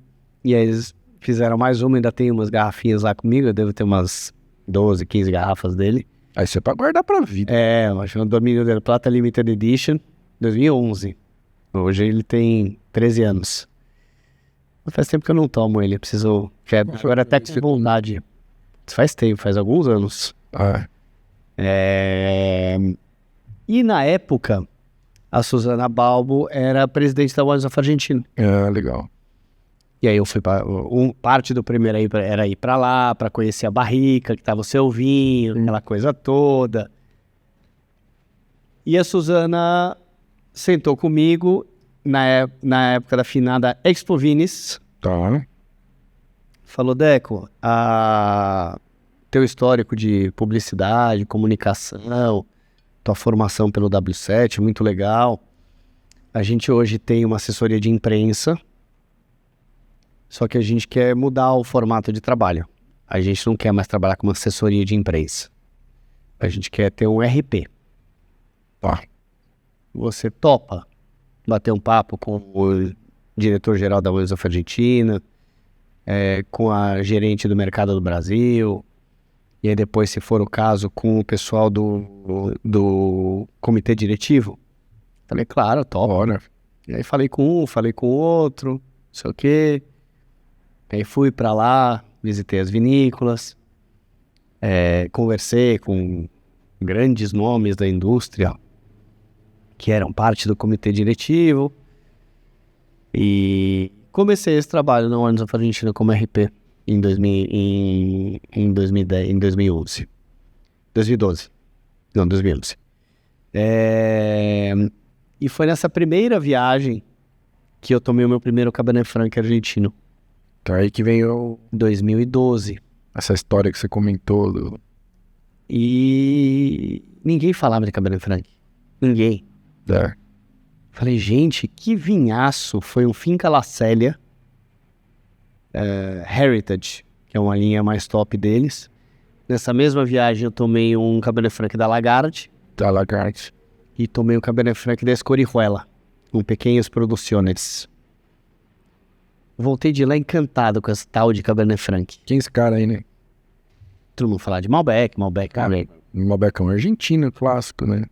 E aí eles fizeram mais uma. Ainda tem umas garrafinhas lá comigo. Eu devo ter umas 12, 15 garrafas dele. Aí isso é pra guardar pra vida. Eu acho que é um Domínio del Plata Limited Edition, 2011. Hoje ele tem 13 anos. Faz tempo que eu não tomo ele, preciso... Agora até com vontade. Faz tempo, faz alguns anos. Ah, E na época, a Susana Balbo era presidente da Wines of Argentina. legal. E aí eu fui para... parte do primeiro era ir para lá, para conhecer a barrica, que tava o seu vinho, aquela coisa toda. E a Susana sentou comigo na época da finada Expo Vines. Tá. Falou, Deco, teu histórico de publicidade, comunicação, tua formação pelo W7, muito legal. A gente hoje tem uma assessoria de imprensa, só que a gente quer mudar o formato de trabalho. A gente não quer mais trabalhar com uma assessoria de imprensa. A gente quer ter um RP. Tá. Você topa bater um papo com o diretor-geral da Wines of Argentina, com a gerente do mercado do Brasil, e aí depois, se for o caso, com o pessoal do comitê diretivo? Falei, claro, topa. Bora. E aí falei com um, falei com o outro, não sei o quê. Aí fui pra lá, visitei as vinícolas, conversei com grandes nomes da indústria que eram parte do comitê diretivo e comecei esse trabalho na Wines of Argentina como RP em 2011. 2012. Não, 2011. E foi nessa primeira viagem que eu tomei o meu primeiro Cabernet Franc argentino. Então aí que vem 2012. essa história que você comentou. E ninguém falava de Cabernet Franc. Ninguém. Falei, gente, que vinhaço. Foi um Finca La Célia Heritage, que é uma linha mais top deles. Nessa mesma viagem eu tomei um Cabernet Franc da Lagarde. Da Lagarde. E tomei um Cabernet Franc da Escorihuela, com Pequeñas Producciones. Voltei de lá encantado com essa tal de Cabernet Franc. Quem é esse cara aí, né? Todo mundo falar de Malbec. Malbecão argentino, clássico, né?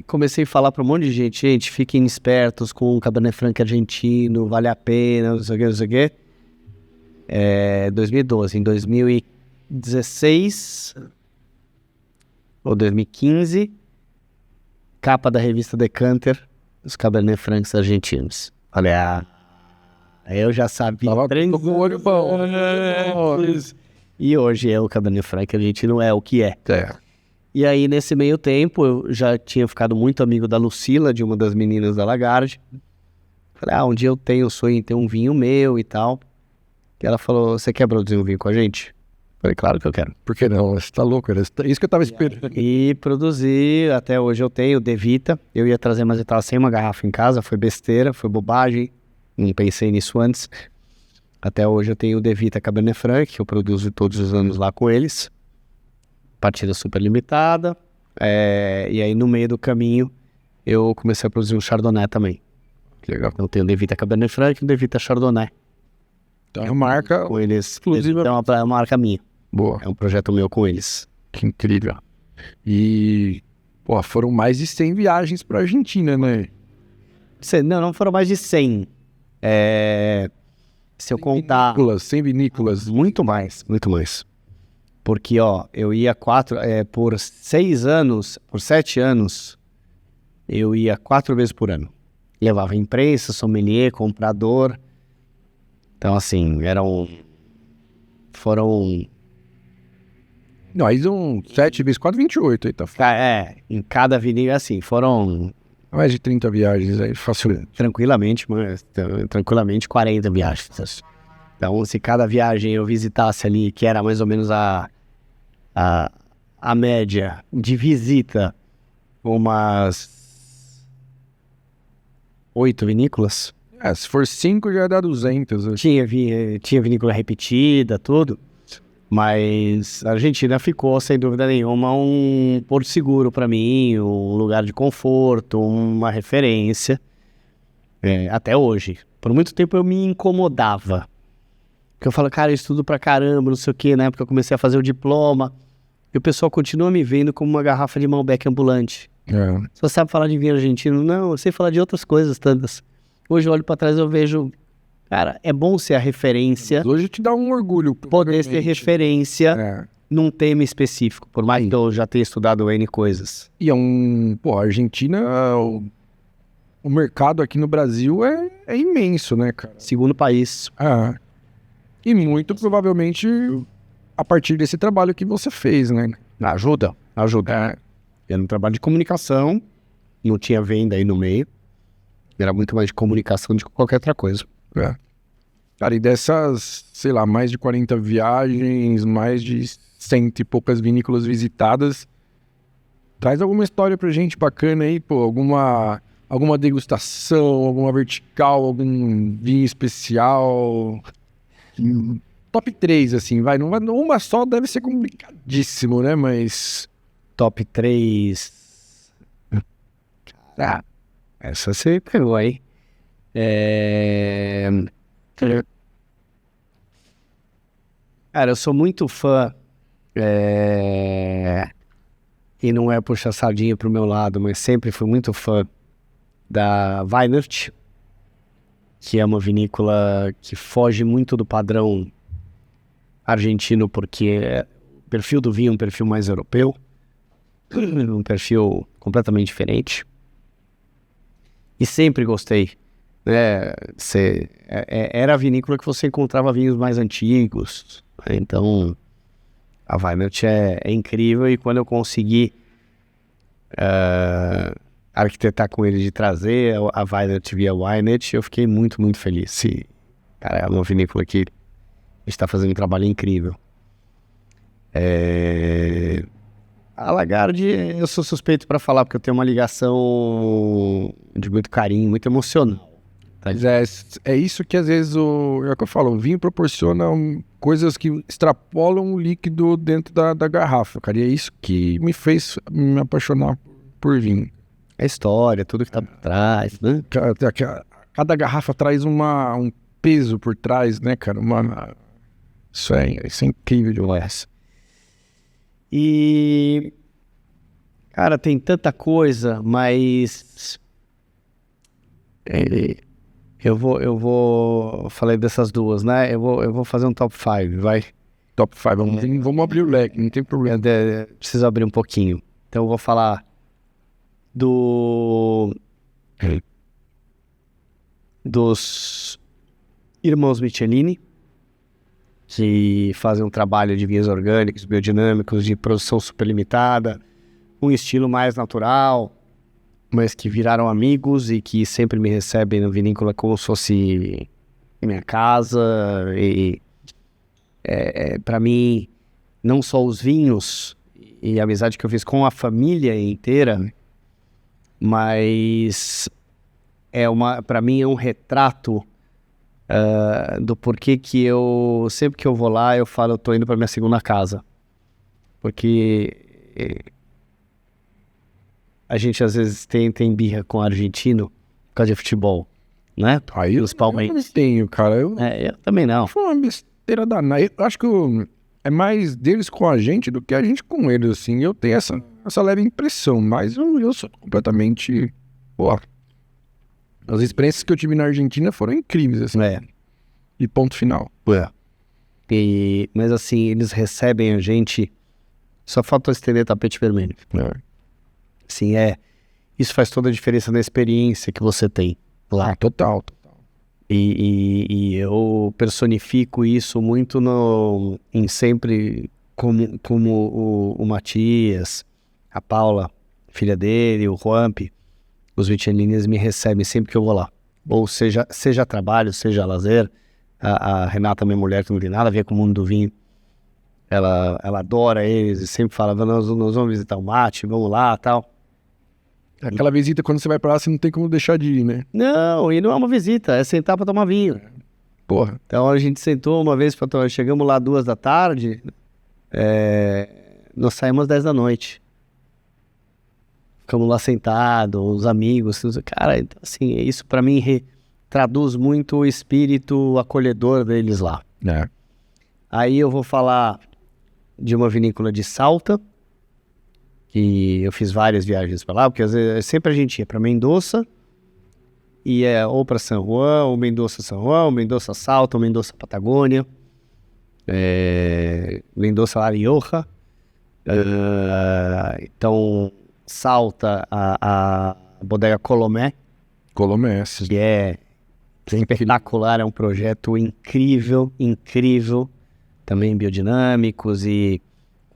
Comecei a falar para um monte de gente, fiquem espertos com o Cabernet Franc argentino, vale a pena, não sei o que. 2012, em 2016 ou 2015, capa da revista Decanter, os Cabernet Francs argentinos. Falei, aí eu já sabia. Tava com o olho bom. E hoje o Cabernet Franc argentino é o que é. E aí, nesse meio tempo, eu já tinha ficado muito amigo da Lucila, de uma das meninas da Lagarde. Falei, um dia eu tenho o sonho em ter um vinho meu e tal. E ela falou, você quer produzir um vinho com a gente? Falei, claro que eu quero. Por que não? Você tá louco, era isso que eu tava esperando. E produzi, até hoje eu tenho, Devita. Eu ia trazer, mas eu tava sem uma garrafa em casa, foi besteira, foi bobagem. Não pensei nisso antes. Até hoje eu tenho o Devita Cabernet Franc, que eu produzo todos os anos lá com eles. Partida super limitada. E aí no meio do caminho eu comecei a produzir um Chardonnay também. Que legal. Eu tenho o Devita Cabernet Franc e o Devita Chardonnay. Então é uma marca Com eles. exclusiva. É uma marca minha. Boa. É um projeto meu com eles. Que incrível. E, pô, foram mais de 100 viagens pra Argentina, né? Não foram mais de 100. Se eu contar... Vinícolas, 100 vinícolas. Muito mais. Porque, eu ia por 6 anos, por 7 anos, eu ia 4 vezes por ano. Levava imprensa, sommelier, comprador. Então, assim, foram... Não, aí são 7 vezes 4, 28 aí, tá? em cada vinícola, assim, foram Mais de 30 viagens aí, facilmente. tranquilamente 40 viagens. Então, se cada viagem eu visitasse ali, que era mais ou menos a média de visita, umas 8 vinícolas. Se for 5 já dá 200. Né? Tinha vinícola repetida, tudo. Mas a Argentina ficou, sem dúvida nenhuma, um porto seguro para mim, um lugar de conforto, uma referência. Até hoje. Por muito tempo eu me incomodava. Porque eu falo, cara, eu estudo pra caramba, não sei o quê. Na época eu comecei a fazer o diploma. E o pessoal continua me vendo como uma garrafa de Malbec ambulante. Você sabe falar de vinho argentino? Não, eu sei falar de outras coisas tantas. Hoje eu olho pra trás e eu vejo... Cara, é bom ser a referência. Mas hoje te dá um orgulho. Poder ser referência num tema específico. Por mais que eu já tenha estudado N coisas. E a Argentina, o mercado aqui no Brasil é imenso, né, cara? Segundo país. E muito provavelmente a partir desse trabalho que você fez, né? Ajuda. Era um trabalho de comunicação. Não tinha venda aí no meio. Era muito mais de comunicação do que qualquer outra coisa. Cara, e dessas, sei lá, mais de 40 viagens, mais de 100 e poucas vinícolas visitadas, traz alguma história pra gente bacana aí, pô, alguma degustação, alguma vertical, algum vinho especial. Top 3, assim, vai. Uma só deve ser complicadíssimo, né? Mas... Top 3... essa você pegou aí. Cara, eu sou muito fã, e não é puxar sardinha pro meu lado, mas sempre fui muito fã da Weinert, que é uma vinícola que foge muito do padrão argentino, porque o perfil do vinho é um perfil mais europeu, um perfil completamente diferente. E sempre gostei. Era a vinícola que você encontrava vinhos mais antigos. Então, a Weinert é incrível. E quando eu consegui arquitetar com ele de trazer a Weinert via Weinert, eu fiquei muito, muito feliz. Cara, é uma vinícola que está fazendo um trabalho incrível. A Lagarde, eu sou suspeito para falar, porque eu tenho uma ligação de muito carinho, muito emocional. Mas é isso que às vezes é o que eu falo, o vinho proporciona coisas que extrapolam o líquido dentro da garrafa, cara. E é isso que me fez me apaixonar por vinho. A história, tudo que tá por trás, né? Cada garrafa traz um peso por trás, né, cara? Isso é incrível demais. E... cara, tem tanta coisa, mas... Eu vou... falei dessas duas, né? Eu vou fazer um top 5, vai? Top 5, vamos abrir o leque, não tem problema. Preciso abrir um pouquinho. Então eu vou falar dos irmãos Michelini, que fazem um trabalho de vinhos orgânicos, biodinâmicos, de produção superlimitada, um estilo mais natural, mas que viraram amigos e que sempre me recebem no vinícola como se fosse minha casa. E para mim não só os vinhos e a amizade que eu fiz com a família inteira, mas para mim é um retrato do porquê que eu, sempre que eu vou lá, eu falo, eu tô indo para minha segunda casa. Porque a gente às vezes tem birra com o argentino por causa de futebol, né? Aí Os palmeiras. eu não tenho, cara. Eu Também não. foi uma besteira danada. Eu acho que é mais deles com a gente do que a gente com eles, assim. Eu tenho essa leve impressão, mas eu sou completamente... Pô, as experiências que eu tive na Argentina foram incríveis, assim. E ponto final. Mas assim, eles recebem a gente, só falta estender tapete vermelho. Assim, isso faz toda a diferença na experiência que você tem lá. Total. E eu personifico isso muito em sempre como o Matias, a Paula, filha dele, o Juanpi, os Michelines me recebem sempre que eu vou lá. Ou seja trabalho, seja lazer. A Renata, minha mulher, que não tem nada a ver com o mundo do vinho, ela adora eles e sempre fala, nós vamos visitar o mate, vamos lá, tal. Aquela visita, quando você vai pra lá, você não tem como deixar de ir, né? Não, e não é uma visita, é sentar pra tomar vinho. Porra. Então a gente sentou uma vez, chegamos lá 2 da tarde, nós saímos 10 da noite. Ficamos lá sentados, os amigos, cara, então, assim, isso pra mim traduz muito o espírito acolhedor deles lá. Aí eu vou falar de uma vinícola de Salta, que eu fiz várias viagens para lá, porque às vezes sempre a gente ia para Mendoza, e ou para San Juan, ou Mendoza-San Juan, ou Mendoza-Salta, ou Mendoza-Patagônia, Mendoza-La Rioja. Então, Salta, a Bodega Colomé, que é espetacular, é um projeto incrível, também biodinâmicos e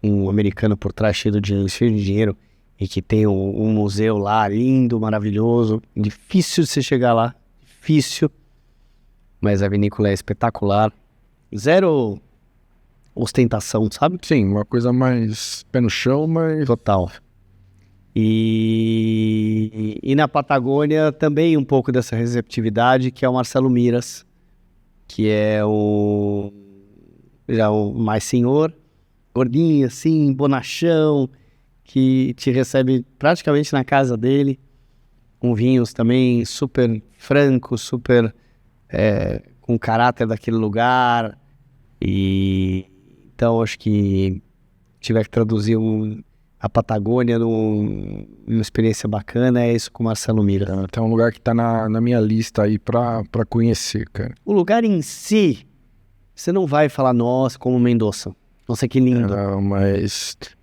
um americano por trás cheio de dinheiro e que tem um museu lá lindo, maravilhoso, difícil de você chegar lá, mas a vinícola é espetacular, zero ostentação, sabe? Sim, uma coisa mais pé no chão, mas... Total. E na Patagônia também um pouco dessa receptividade, que é o Marcelo Miras, que é já o mais senhor, gordinho assim, bonachão, que te recebe praticamente na casa dele, com vinhos também super francos, super com caráter daquele lugar. E então acho que tiver que traduzir a Patagônia numa experiência bacana, é isso com o Marcelo Miras. Tem um lugar que tá na minha lista aí pra conhecer, cara. O lugar em si, você não vai falar, nossa, como Mendoza. Nossa, que lindo.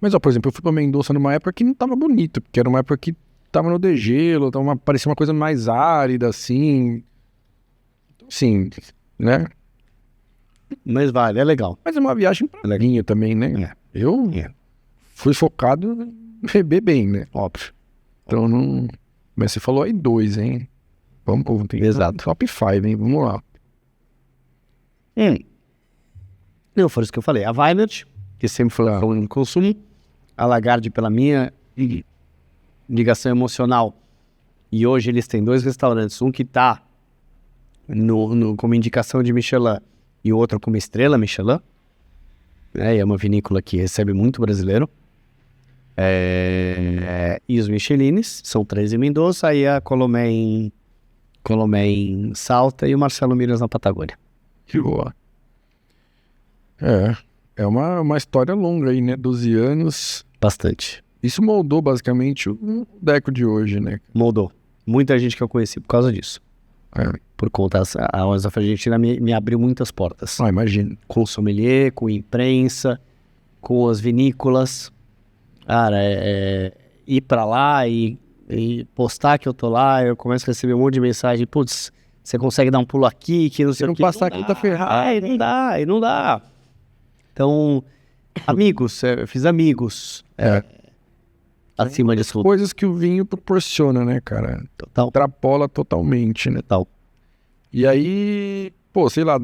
Mas ó, por exemplo, eu fui pra Mendoza numa época que não tava bonito, porque era uma época que tava no degelo, parecia uma coisa mais árida, assim. Sim, né? Mas vale, é legal. Mas é uma viagem pra vinho também, né? Eu fui focado em beber bem, né? Óbvio. Então não... Mas você falou aí 2, hein? Vamos, exato. Top 5, hein? Vamos lá. Não, foi isso que eu falei. A Weinert, que sempre foi falando em consumo. A Lagarde, pela minha ligação emocional. E hoje eles têm 2 restaurantes. Um que tá como indicação de Michelin e o outro como estrela Michelin. E é uma vinícola que recebe muito brasileiro. E os Michelines, são 3 em Mendoza, aí a Colomé em Salta e o Marcelo Miras na Patagônia. Que boa. É uma história longa aí, né? 12 anos. Bastante. Isso moldou basicamente o Deco de hoje, né? Moldou. Muita gente que eu conheci por causa disso. Por conta, a Wines of Argentina me abriu muitas portas. Imagino. Com o sommelier, com imprensa, com as vinícolas. Cara, ir pra lá e postar que eu tô lá, eu começo a receber um monte de mensagem, putz, você consegue dar um pulo aqui, que não sei o que. Se não passar aqui, tá ferrado. Não dá. Então, amigos, eu fiz amigos. Acima disso. Coisas que o vinho proporciona, né, cara? Total. Extrapola totalmente, né? Total. E aí, pô, sei lá,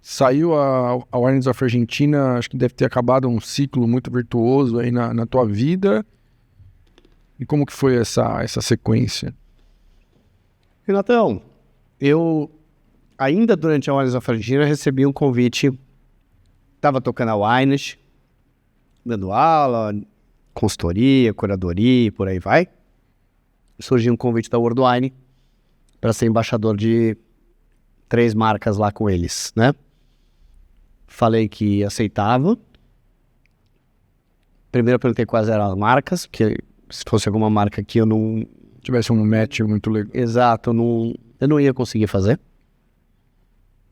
Saiu a Wines of Argentina, acho que deve ter acabado um ciclo muito virtuoso aí na tua vida. E como que foi essa sequência? Renatão, eu ainda durante a Wines of Argentina recebi um convite, estava tocando a Wines, dando aula, consultoria, curadoria, por aí vai. Surgiu um convite da World Wine para ser embaixador de 3 marcas lá com eles, né? Falei que aceitava. Primeiro eu perguntei quais eram as marcas, porque se fosse alguma marca que eu não... Tivesse um match muito legal. Exato, eu não ia conseguir fazer.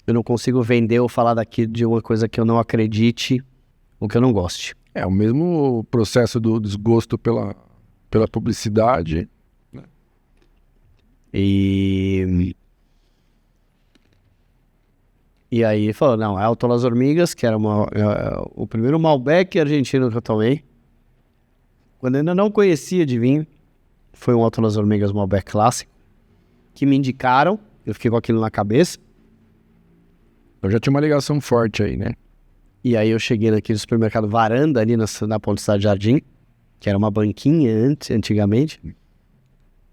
Eu não consigo vender ou falar daqui de uma coisa que eu não acredite ou que eu não goste. É o mesmo processo do desgosto pela publicidade. E aí ele falou, não, é Alto Las Hormigas, que era o primeiro Malbec argentino que eu tomei. Quando eu ainda não conhecia de vinho, foi um Alto Las Hormigas Malbec clássico, que me indicaram, eu fiquei com aquilo na cabeça. Eu já tinha uma ligação forte aí, né? E aí eu cheguei naquele supermercado Varanda, ali na Ponte Cidade Jardim, que era uma banquinha antigamente.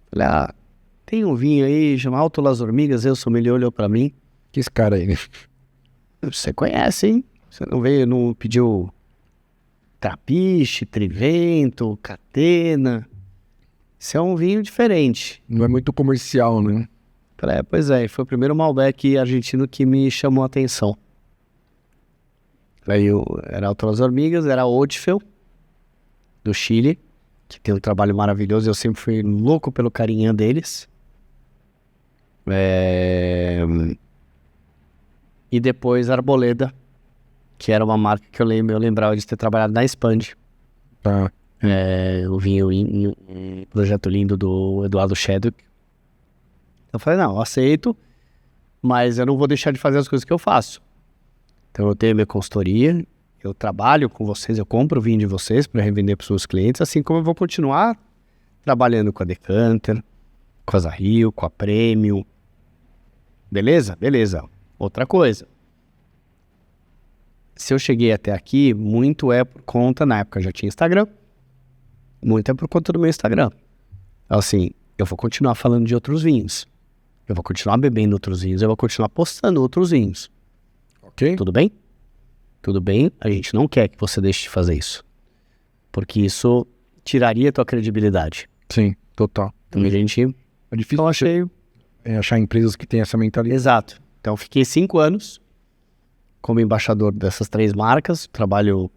Falei, tem um vinho aí, chama Alto Las Hormigas, o sommelier olhou pra mim. Que esse cara aí, né? Você conhece, hein? Você não veio, não pediu Trapiche, Trivento, Catena. Isso é um vinho diferente. Não é muito comercial, né? Falei, pois é, foi o primeiro Malbec argentino que me chamou a atenção. Aí era Alto Las Hormigas, era Oldfield, do Chile, que tem um trabalho maravilhoso, eu sempre fui louco pelo carinha deles. E depois Arboleda, que era uma marca que eu lembrava de ter trabalhado na Expand. Tá. O vinho, um projeto lindo do Eduardo Chadwick. Eu falei, não, eu aceito, mas eu não vou deixar de fazer as coisas que eu faço. Então eu tenho minha consultoria, eu trabalho com vocês, eu compro o vinho de vocês para revender para os seus clientes, assim como eu vou continuar trabalhando com a Decanter, com a Zahil, com a Premium. Beleza? Beleza. Outra coisa. Se eu cheguei até aqui, muito é por conta, na época já tinha Instagram, muito é por conta do meu Instagram. Assim, eu vou continuar falando de outros vinhos. Eu vou continuar bebendo outros vinhos, eu vou continuar postando outros vinhos. Ok? Tudo bem? Tudo bem, a gente não quer que você deixe de fazer isso. Porque isso tiraria a tua credibilidade. Sim, total. Então a gente... É difícil Então achei... achar empresas que têm essa mentalidade. Exato. Então fiquei 5 anos como embaixador dessas 3 marcas. Trabalho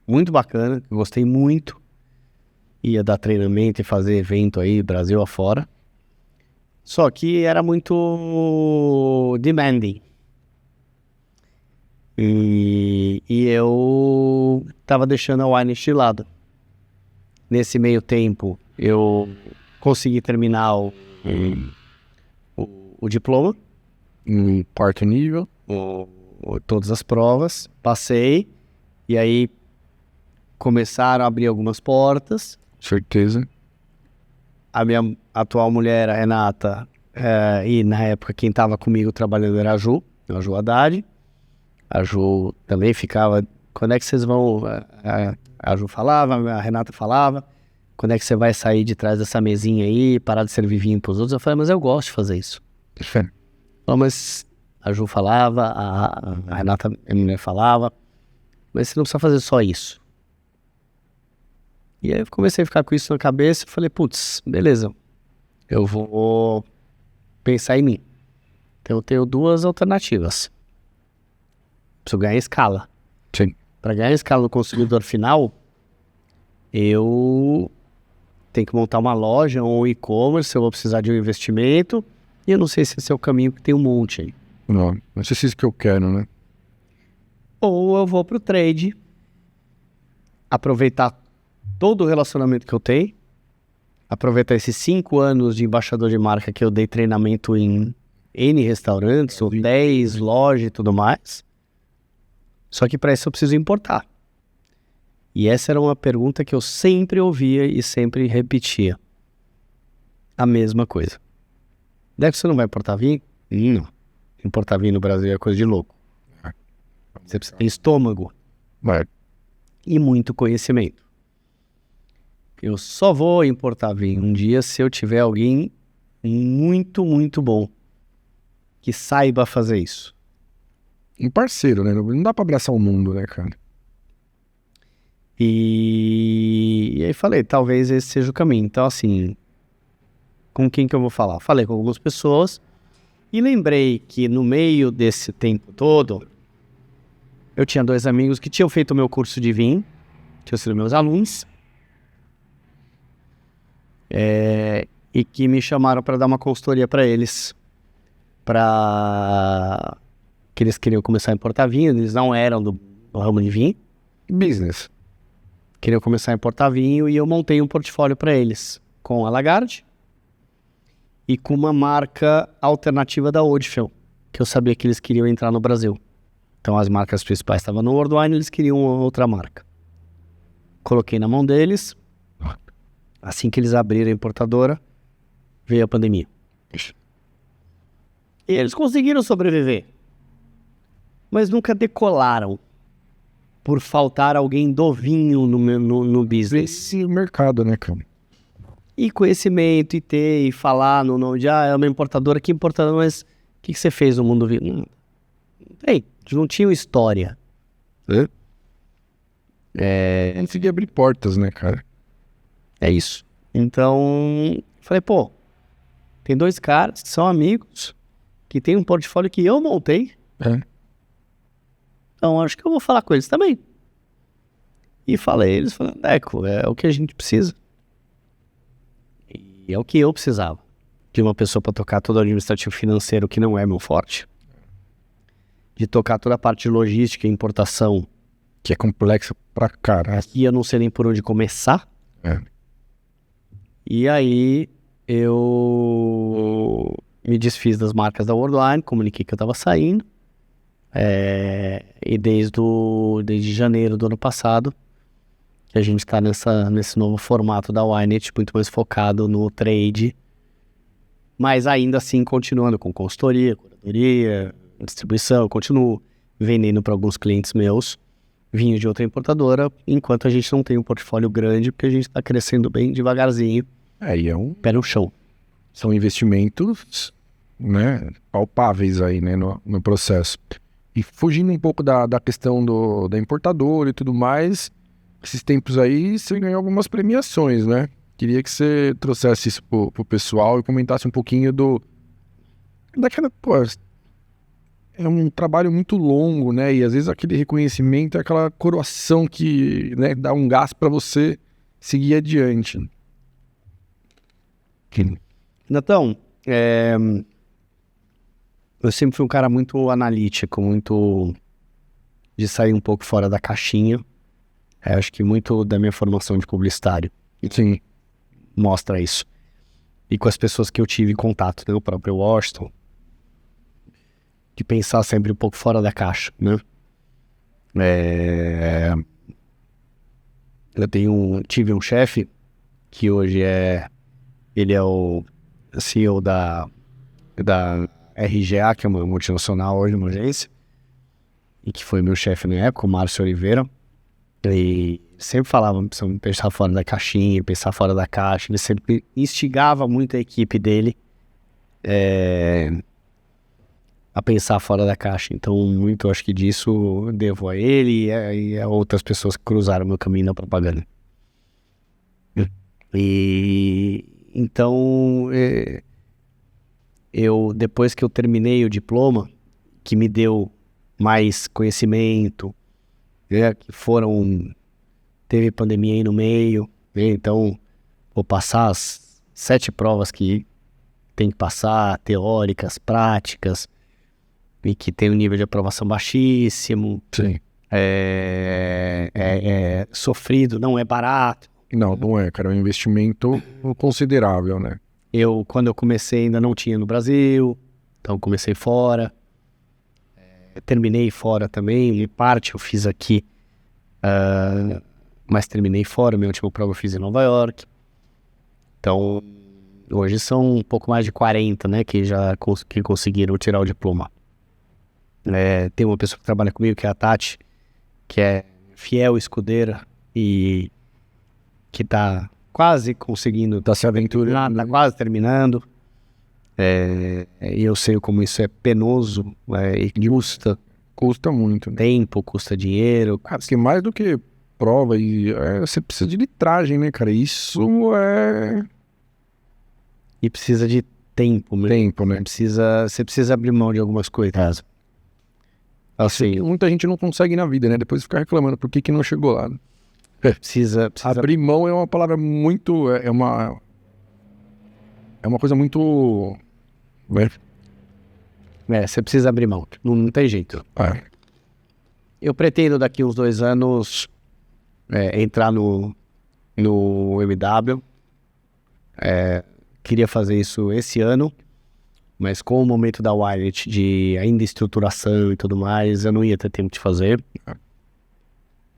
muito bacana, gostei muito. Ia dar treinamento e fazer evento aí, Brasil afora. Só que era muito demanding. E eu tava deixando a wine de lado. Nesse meio tempo, eu consegui terminar o diploma. Em quarto nível. Todas as provas. Passei. E aí começaram a abrir algumas portas. Certeza. A minha atual mulher, a Renata, e na época quem estava comigo trabalhando era a Ju Haddad. A Ju também ficava, quando é que vocês vão... A Ju falava, a Renata falava, quando é que você vai sair de trás dessa mesinha aí, parar de servir vinho pros outros? Eu falei, mas eu gosto de fazer isso. Mas a Ju falava, a Renata, a minha mulher, falava, mas você não precisa fazer só isso. E aí eu comecei a ficar com isso na cabeça e falei, putz, beleza, eu vou pensar em mim. Então eu tenho 2 alternativas. Preciso ganhar escala. Sim. Para ganhar escala no consumidor final, eu tenho que montar uma loja ou um e-commerce, eu vou precisar de um investimento, e eu não sei se esse é o caminho, que tem um monte aí. Não sei se é isso que eu quero, né? Ou eu vou pro trade, aproveitar todo o relacionamento que eu tenho, aproveitar esses 5 anos de embaixador de marca que eu dei treinamento em N restaurantes, hotéis, loja e tudo mais. Só que para isso eu preciso importar. E essa era uma pergunta que eu sempre ouvia e sempre repetia. A mesma coisa. Deco, você não vai importar vinho? Não. Importar vinho no Brasil é coisa de louco. Você precisa ter estômago Vai. e muito conhecimento. Eu só vou importar vinho um dia se eu tiver alguém muito, muito bom que saiba fazer isso. Um parceiro, né? Não dá pra abraçar o mundo, né, cara? E aí falei, talvez esse seja o caminho. Então, assim, com quem que eu vou falar? Falei com algumas pessoas e lembrei que no meio desse tempo todo, eu tinha 2 amigos que tinham feito o meu curso de vinho, tinham sido meus alunos, e que me chamaram para dar uma consultoria para eles, que eles queriam começar a importar vinho, eles não eram do ramo de vinho, Business. queriam começar a importar vinho e eu montei um portfólio para eles, com a Lagarde e com uma marca alternativa da Oldfield, que eu sabia que eles queriam entrar no Brasil. Então as marcas principais estavam no World Wine, eles queriam outra marca. Coloquei na mão deles, assim que eles abriram a importadora, veio a pandemia. E eles conseguiram sobreviver, mas nunca decolaram por faltar alguém do vinho no business. Esse mercado, né, cara? E conhecimento, e ter, e falar no nome de, é uma importadora, que importadora, mas o que você fez no mundo do vinho? Não tinha história. Consegui abrir portas, né, cara? É isso. Então, falei, pô, tem 2 caras que são amigos, que tem um portfólio que eu montei, então acho que eu vou falar com eles também. E falei, eles falaram, Deco, é o que a gente precisa. E é o que eu precisava. De uma pessoa para tocar todo o administrativo financeiro, que não é meu forte. De tocar toda a parte de logística e importação, Que é complexo pra caralho. que eu não sei nem por onde começar. E aí eu me desfiz das marcas da Worldline, comuniquei que eu estava saindo. E desde janeiro do ano passado, que a gente está nesse novo formato da Ynet, muito mais focado no trade, mas ainda assim continuando com consultoria, curadoria, distribuição. Eu continuo vendendo para alguns clientes meus vinho de outra importadora, enquanto a gente não tem um portfólio grande, porque a gente está crescendo bem devagarzinho, E pé no chão. são investimentos, né, palpáveis aí, né, no processo. E fugindo um pouco da questão da importadora e tudo mais, esses tempos aí você ganhou algumas premiações, né? Queria que você trouxesse isso pro pessoal e comentasse um pouquinho daquela, pô, é um trabalho muito longo, né? E às vezes aquele reconhecimento é aquela coroação que, né, dá um gás para você seguir adiante. Natão, eu sempre fui um cara muito analítico, muito de sair um pouco fora da caixinha. Acho que muito da minha formação de publicitário Sim. mostra isso. E com as pessoas que eu tive contato, né? O próprio Washington, de pensar sempre um pouco fora da caixa, né? Eu tive um chefe que hoje ele é o CEO da RGA, que é uma multinacional hoje, uma agência, e que foi meu chefe na época, o Márcio Oliveira. E sempre falava, precisamos pensar fora da caixinha, pensar fora da caixa. Ele sempre instigava muito a equipe dele a pensar fora da caixa. Então, muito, acho que disso eu devo a ele e a outras pessoas que cruzaram meu caminho na propaganda. E então, depois que eu terminei o diploma, que me deu mais conhecimento, que teve pandemia aí no meio, né? Então vou passar as 7 provas que tem que passar, teóricas, práticas, e que tem um nível de aprovação baixíssimo. Sim. É sofrido, não é barato. Não é, cara, é um investimento considerável, né? Quando eu comecei ainda não tinha no Brasil, então comecei fora. Terminei fora também, parte eu fiz aqui, mas terminei fora. Minha última prova eu fiz em Nova York. Então, hoje são um pouco mais de 40, né, que conseguiram tirar o diploma. Tem uma pessoa que trabalha comigo, que é a Tati, que é fiel escudeira e que tá quase conseguindo, Tá se aventurando. tá quase terminando. E eu sei como isso é penoso, e Custa muito, né? tempo, custa dinheiro. Cara, porque mais do que prova, você precisa de litragem, né, cara? Isso é E precisa de tempo, tempo, né? Você precisa abrir mão de algumas coisas. Assim, Muita gente não consegue na vida, né? Depois fica reclamando por que não chegou lá. precisa Abrir mão é uma palavra muito... É uma coisa muito... você precisa abrir mão, não tem jeito. Eu pretendo daqui uns 2 anos entrar no MW. Queria fazer isso esse ano, mas com o momento da Wired de ainda estruturação e tudo mais, eu não ia ter tempo de fazer.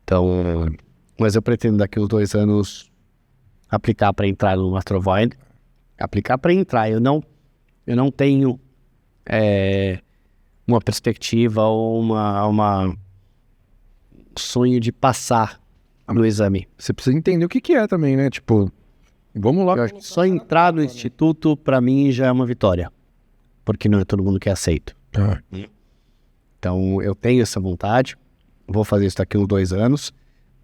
Então, mas eu pretendo daqui uns 2 anos aplicar para entrar no Master of Wine. Aplicar para entrar, eu não tenho uma perspectiva ou uma sonho de passar no exame. Você precisa entender o que é também, né? Tipo, vamos lá. Eu acho que só entrar no instituto, para mim, já é uma vitória. Porque não é todo mundo que é aceito. Então, eu tenho essa vontade. Vou fazer isso daqui uns 2 anos.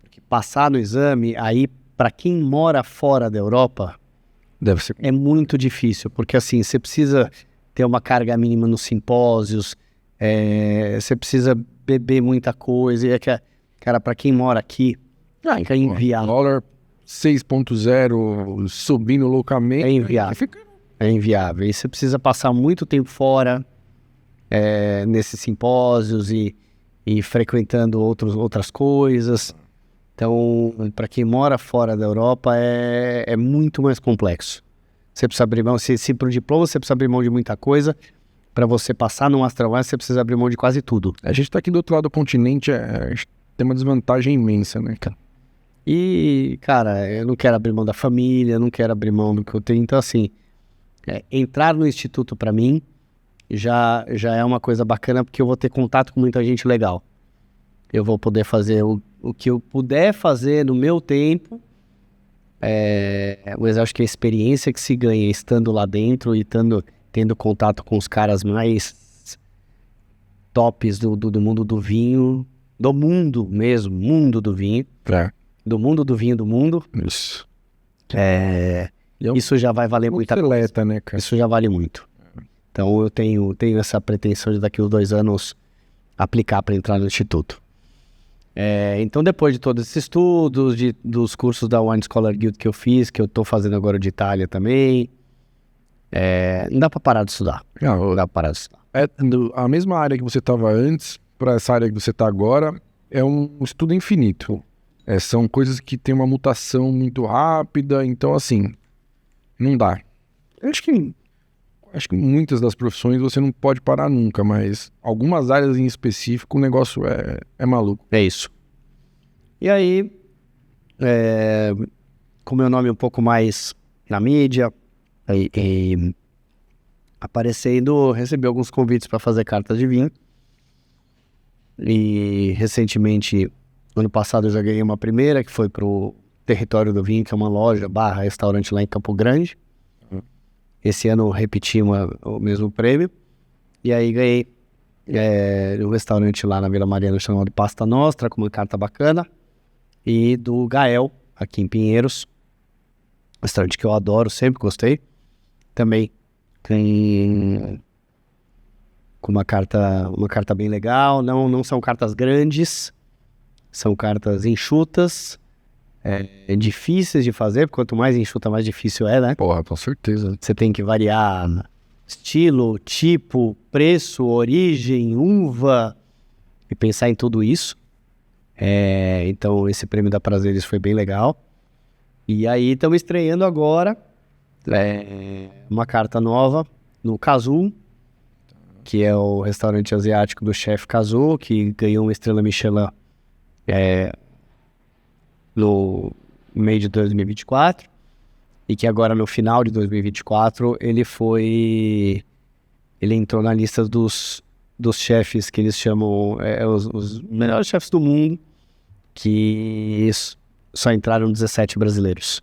Porque passar no exame, aí, para quem mora fora da Europa, Deve ser. é muito difícil. Porque, assim, você precisa ter uma carga mínima nos simpósios, você precisa beber muita coisa. E cara, para quem mora aqui, fica inviável. Dólar 6.0 subindo loucamente. É inviável. É inviável. E você precisa passar muito tempo fora nesses simpósios e frequentando outras coisas. Então, para quem mora fora da Europa, é muito mais complexo. Você precisa abrir mão, se para o diploma você precisa abrir mão de muita coisa, para você passar no Master One, você precisa abrir mão de quase tudo. A gente tá aqui do outro lado do continente, tem uma desvantagem imensa, né, cara? E, cara, eu não quero abrir mão da família, eu não quero abrir mão do que eu tenho. Então, assim, entrar no instituto para mim já é uma coisa bacana, porque eu vou ter contato com muita gente legal. Eu vou poder fazer o que eu puder fazer no meu tempo, mas eu acho que a experiência que se ganha estando lá dentro e tendo contato com os caras mais tops do mundo do vinho, do mundo mesmo, mundo do vinho, do mundo do vinho do mundo, Isso. isso já vai valer muita coisa. Né, cara? Isso já vale muito. Então eu tenho essa pretensão de daqui uns 2 anos aplicar para entrar no instituto. Então depois de todos esses estudos, dos cursos da Wine Scholar Guild que eu fiz, que eu estou fazendo agora de Itália também, não dá para parar de estudar. Não dá para parar de estudar. A mesma área que você estava antes, para essa área que você está agora, é um estudo infinito. São coisas que tem uma mutação muito rápida, então assim, não dá. Acho que muitas das profissões você não pode parar nunca, mas algumas áreas em específico o negócio é maluco. É isso. E aí, com meu nome um pouco mais na mídia, aparecendo, recebi alguns convites para fazer cartas de vinho. E recentemente, ano passado, eu já ganhei uma primeira, que foi pro Território do Vinho, que é uma loja / restaurante lá em Campo Grande. Esse ano eu repeti o mesmo prêmio. E aí ganhei um restaurante lá na Vila Mariana chamado Pasta Nostra, com uma carta bacana. E do Gael, aqui em Pinheiros. Restaurante que eu adoro, sempre gostei. Também tem com uma carta bem legal. Não são cartas grandes, são cartas enxutas. Difíceis de fazer, porque quanto mais enxuta, mais difícil né? Porra, com certeza. Você tem que variar estilo, tipo, preço, origem, uva e pensar em tudo isso. Então esse prêmio da Prazeres foi bem legal. E aí estamos estreando agora uma carta nova no Kazu, que é o restaurante asiático do chefe Kazu, que ganhou uma estrela Michelin no meio de 2024, e que agora no final de 2024 ele entrou na lista dos dos chefes que eles chamam os melhores chefes do mundo, que só entraram 17 brasileiros,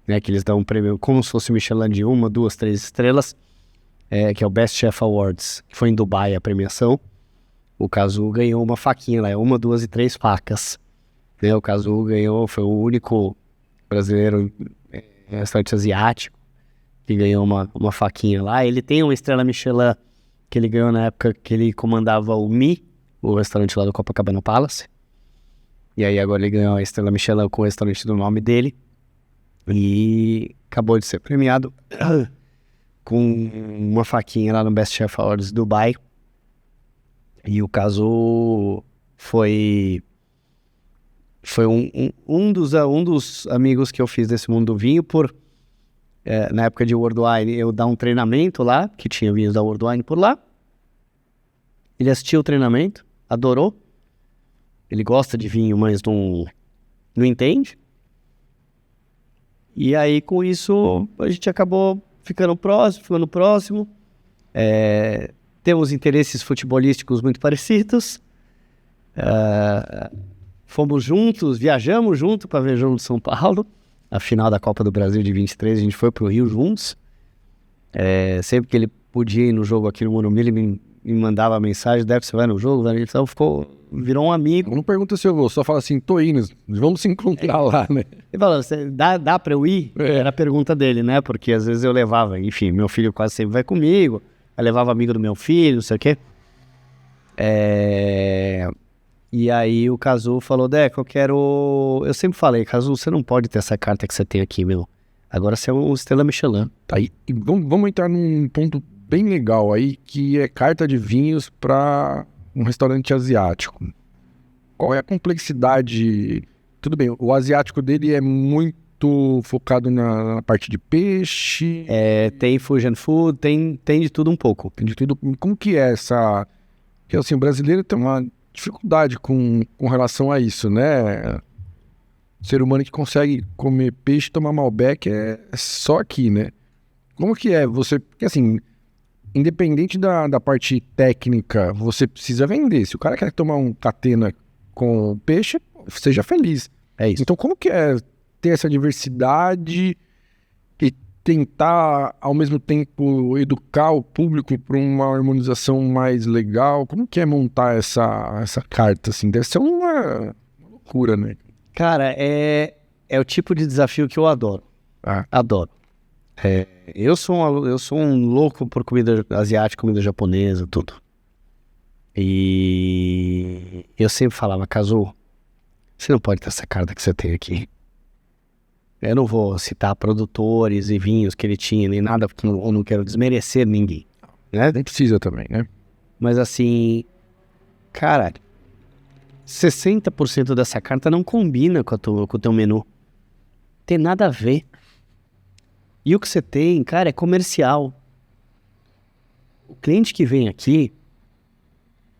né? Que eles dão um prêmio como se fosse Michelin de 1, 2, 3 estrelas, que é o Best Chef Awards, que foi em Dubai a premiação. O Kazu ganhou uma faquinha lá, 1, 2 e 3 facas. Né? O Kazu foi o único brasileiro em restaurante asiático que ganhou uma faquinha lá. Ele tem uma estrela Michelin que ele ganhou na época que ele comandava o Mi, o restaurante lá do Copacabana Palace. E aí agora ele ganhou a estrela Michelin com o restaurante do nome dele. E acabou de ser premiado com uma faquinha lá no Best Chef Awards Dubai. E o Kazu foi um dos amigos que eu fiz desse mundo do vinho na época de World Wine, eu dar um treinamento lá, que tinha vinhos da World Wine por lá. Ele assistiu o treinamento, adorou. Ele gosta de vinho, mas não entende. E aí, com isso, a gente acabou ficando próximo. Temos interesses futebolísticos muito parecidos. Fomos juntos, viajamos juntos para ver o jogo de São Paulo. A final da Copa do Brasil de 23, a gente foi pro Rio juntos. Sempre que ele podia ir no jogo aqui no Morumbi, ele me mandava mensagem: Deco, você vai no jogo? Então virou um amigo. Não pergunta se eu vou, só fala assim, tô indo, vamos se encontrar lá, né? Ele falou, dá pra eu ir? Era a pergunta dele, né? Porque às vezes eu levava, enfim, meu filho quase sempre vai comigo, eu levava amigo do meu filho, não sei o quê. E aí o Kazu falou: Deco, eu sempre falei, Kazu, você não pode ter essa carta que você tem aqui, meu. Agora você é um estrela Michelin. Tá aí. E vamos entrar num ponto bem legal aí, que é carta de vinhos para um restaurante asiático. Qual é a complexidade? Tudo bem, o asiático dele é muito focado na parte de peixe. Tem fusion food, tem de tudo um pouco. Tem de tudo. Como que é essa... Porque assim, o brasileiro tem uma dificuldade com relação a isso, né? O ser humano que consegue comer peixe e tomar Malbec é só aqui, né? Como que é você... Porque assim, independente da parte técnica, você precisa vender. Se o cara quer tomar um catena com peixe, seja feliz. É isso. Então como que é ter essa diversidade e tentar, ao mesmo tempo, educar o público para uma harmonização mais legal? Como que é montar essa carta, assim? Deve ser uma loucura, né? Cara, é o tipo de desafio que eu adoro. Adoro. Eu sou um louco por comida asiática, comida japonesa, tudo. E eu sempre falava: Kazu, você não pode ter essa carta que você tem aqui. Eu não vou citar produtores e vinhos que ele tinha, nem nada, porque eu não quero desmerecer ninguém, né? Nem precisa também, né? Mas assim, cara, 60% dessa carta não combina com o teu menu. Tem nada a ver. E o que você tem, cara, é comercial. O cliente que vem aqui,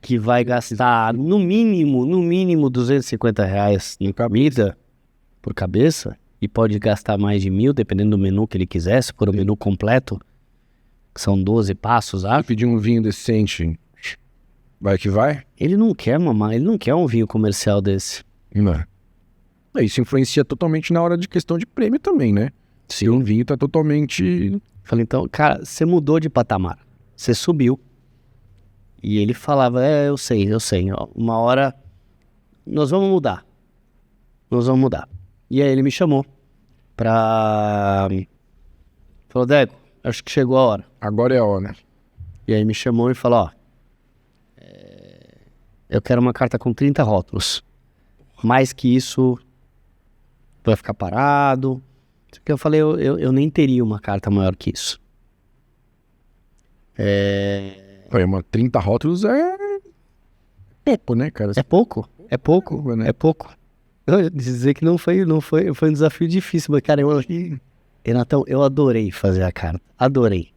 que vai gastar no mínimo R$250 em comida por cabeça, e pode gastar mais de 1.000, dependendo do menu que ele quiser, se for o menu completo, que são 12 passos, pedir um vinho decente, vai que vai? Ele não quer, mamãe, ele não quer um vinho comercial desse. Não. Isso influencia totalmente na hora de questão de prêmio também, né? Se um vinho tá totalmente... Falei, então, cara, você mudou de patamar, você subiu. E ele falava: eu sei, ó, uma hora nós vamos mudar. E aí ele me chamou falou: Deco, acho que chegou a hora. Agora é a hora. E aí me chamou e falou: eu quero uma carta com 30 rótulos. Mais que isso, vai ficar parado. Eu falei: eu nem teria uma carta maior que isso. Mas 30 rótulos é pouco, né, cara? É pouco. Né? É pouco. Eu ia dizer que não foi um desafio difícil, mas, cara, Renatão, eu adorei fazer a carta. Adorei.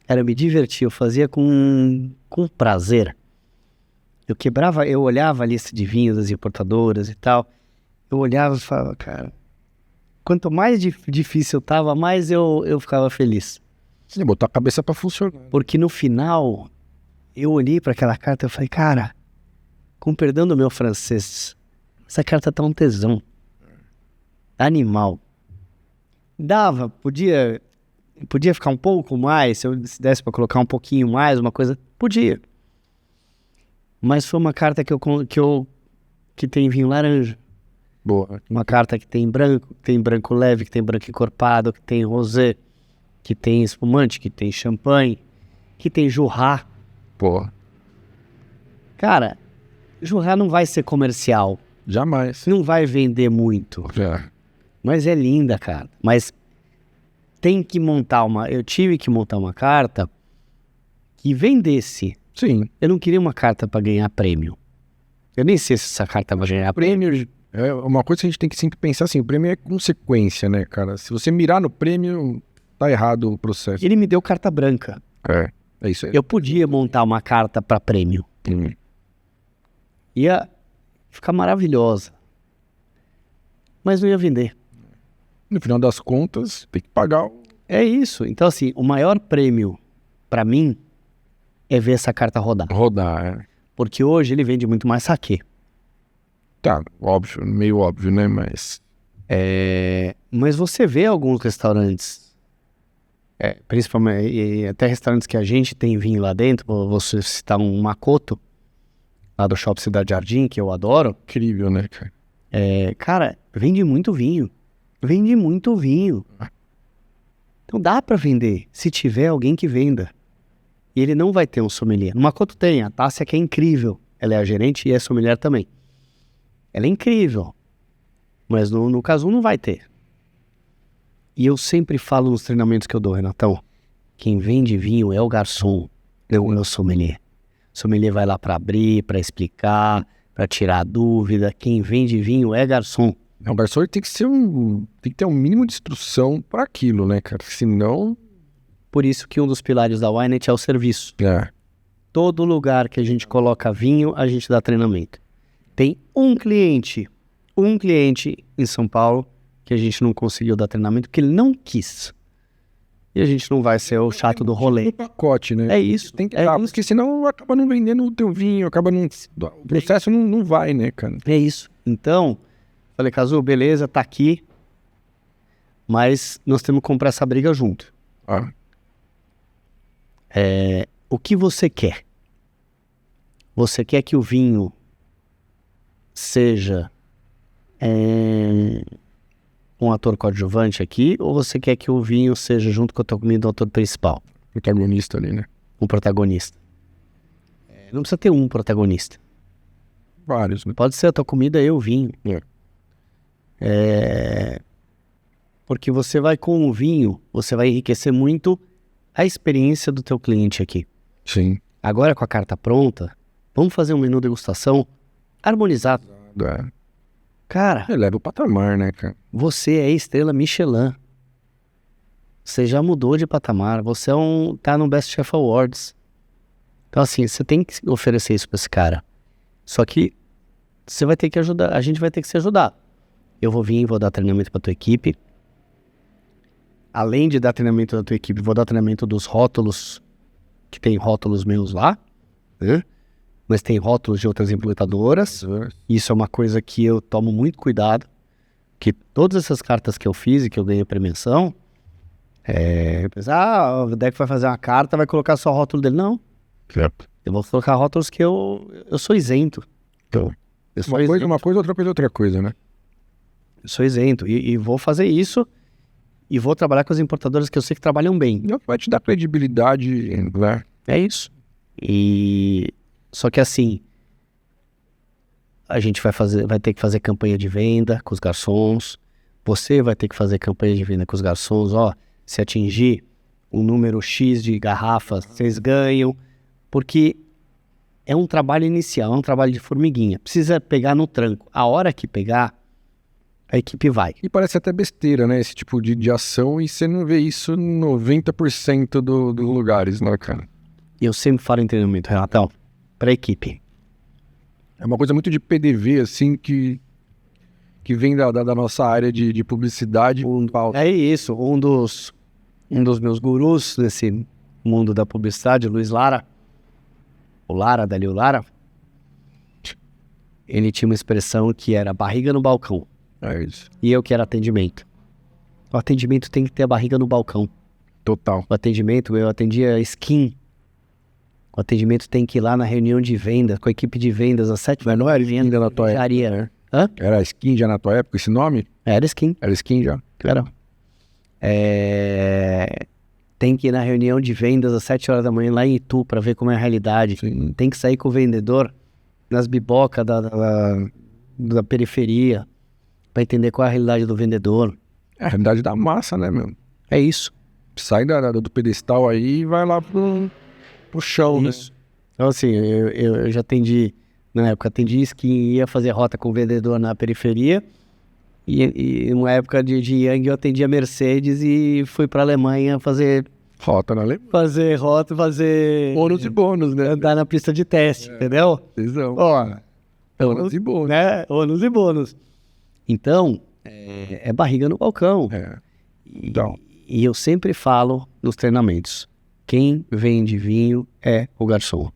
Cara, eu me diverti, eu fazia com prazer. Eu olhava a lista de vinhos das importadoras e tal. Eu olhava e falava: cara, quanto mais difícil tava, mais eu ficava feliz. Você botar a cabeça pra funcionar. Porque no final, eu olhei para aquela carta e falei, cara, com perdão do meu francês, essa carta tá um tesão. Animal. Podia ficar um pouco mais, se eu desse para colocar um pouquinho mais, uma coisa, podia. Mas foi uma carta que tem vinho laranja. Boa. Uma carta que tem branco leve, que tem branco encorpado, que tem rosé, que tem espumante, que tem champanhe, que tem Jurá. Pô. Cara, Jurá não vai ser comercial, Jamais. não vai vender muito, mas é linda, cara. Mas eu tive que montar uma carta que vendesse. Sim. Eu não queria uma carta para ganhar prêmio. Eu nem sei se essa carta vai ganhar prêmio. Prêmio é uma coisa que a gente tem que sempre pensar assim, o prêmio é consequência, né, cara? Se você mirar no prêmio, tá errado o processo. Ele me deu carta branca. É isso aí. Eu podia montar uma carta para prêmio. Ia ficar maravilhosa. Mas não ia vender. No final das contas, tem que pagar o... É isso. Então, assim, o maior prêmio para mim é ver essa carta rodar. rodar. Porque hoje ele vende muito mais saquê. Tá, óbvio, meio óbvio, né? Mas Mas você vê alguns restaurantes, principalmente, e até restaurantes que a gente tem vinho lá dentro, vou citar um Makoto, lá do Shopping Cidade Jardim, que eu adoro. incrível, né, cara? Cara, vende muito vinho. Vende muito vinho. Então dá pra vender, se tiver alguém que venda. E ele não vai ter um sommelier. No Makoto tem, a Tássia, que é incrível. Ela é a gerente e é sommelier também. Ela é incrível. Mas no Casu não vai ter. E eu sempre falo nos treinamentos que eu dou, Renatão, quem vende vinho é o garçom, não é o sommelier. O sommelier vai lá pra abrir, pra explicar, pra tirar dúvida. Quem vende vinho é garçom. O garçom tem que ter um mínimo de instrução para aquilo, né, cara? Senão... Por isso que um dos pilares da Winet é o serviço. Todo lugar que a gente coloca vinho, a gente dá treinamento. Tem um cliente em São Paulo que a gente não conseguiu dar treinamento porque ele não quis. E a gente não vai ser o chato do rolê. No pacote, né? É isso. Tem que dar, porque senão acaba não vendendo o teu vinho, o processo não vai, né, cara? É isso. Então, falei, Cazu, beleza, tá aqui, mas nós temos que comprar essa briga junto. O que você quer? Você quer que o vinho seja um ator coadjuvante aqui, ou você quer que o vinho seja, junto com a tua comida, o ator principal? Protagonista ali, né? Um protagonista. Não precisa ter um protagonista. Vários, né? Pode ser a tua comida e o vinho. Porque você vai com o vinho, você vai enriquecer muito a experiência do teu cliente aqui. Sim. Agora com a carta pronta, vamos fazer um menu degustação harmonizado. Cara, Eleva o patamar, né, cara? você é estrela Michelin. Você já mudou de patamar. Você tá no Best Chef Awards. Então assim, você tem que oferecer isso pra esse cara. Só que você vai ter que ajudar. A gente vai ter que se ajudar. Eu vou vir e vou dar treinamento pra tua equipe. Além de dar treinamento da tua equipe, vou dar treinamento dos rótulos, que tem rótulos meus lá, né? Mas tem rótulos de outras importadoras. Isso é uma coisa que eu tomo muito cuidado, que todas essas cartas que eu fiz e que eu ganhei premiação, o Deco vai fazer uma carta, vai colocar só o rótulo dele. Não. Eu vou colocar rótulos que eu sou isento. Então, uma coisa, outra coisa, né? Eu sou isento e vou fazer isso. E vou trabalhar com as importadoras que eu sei que trabalham bem. Vai te dar credibilidade, né? É isso. Só que assim, a gente vai ter que fazer campanha de venda com os garçons. Você vai ter que fazer campanha de venda com os garçons. Se atingir um número X de garrafas, vocês ganham. Porque é um trabalho inicial, é um trabalho de formiguinha. Precisa pegar no tranco. A hora que pegar, a equipe vai. E parece até besteira, né? Esse tipo de ação, e você não vê isso em 90% dos lugares, né, cara? Eu sempre falo em treinamento, Renatão, pra equipe. É uma coisa muito de PDV, assim, que vem da nossa área de publicidade. É isso, um dos meus gurus nesse mundo da publicidade, Luiz Lara, o Lara, Dalil Lara, ele tinha uma expressão que era barriga no balcão. É isso. E eu que era atendimento. O atendimento tem que ter a barriga no balcão. Total. O atendimento, eu atendia skin. O atendimento tem que ir lá na reunião de vendas, com a equipe de vendas, às 7 Mas não era skin já na tua época, né? Hã? Era skin já na tua época esse nome? Era skin. Era skin já? Era. Tem que ir na reunião de vendas às 7 horas da manhã lá em Itu para ver como é a realidade. Sim. Tem que sair com o vendedor nas bibocas da periferia para entender qual é a realidade do vendedor. É a realidade da massa, né, meu? É isso. Sai do pedestal aí e vai lá pro chão, Isso. Então, assim, eu já atendi, na época, atendi skin, ia fazer rota com o vendedor na periferia. E numa época de Yang, eu atendi a Mercedes e fui pra Alemanha fazer Rota na Alemanha. rota, fazer... Ônus e bônus, né? Andar na pista de teste, entendeu? Tesão. Ó, Ônus e bônus. né? Ônus e bônus. Então, é barriga no balcão. É. E, Então. e eu sempre falo nos treinamentos, quem vende vinho é o garçom.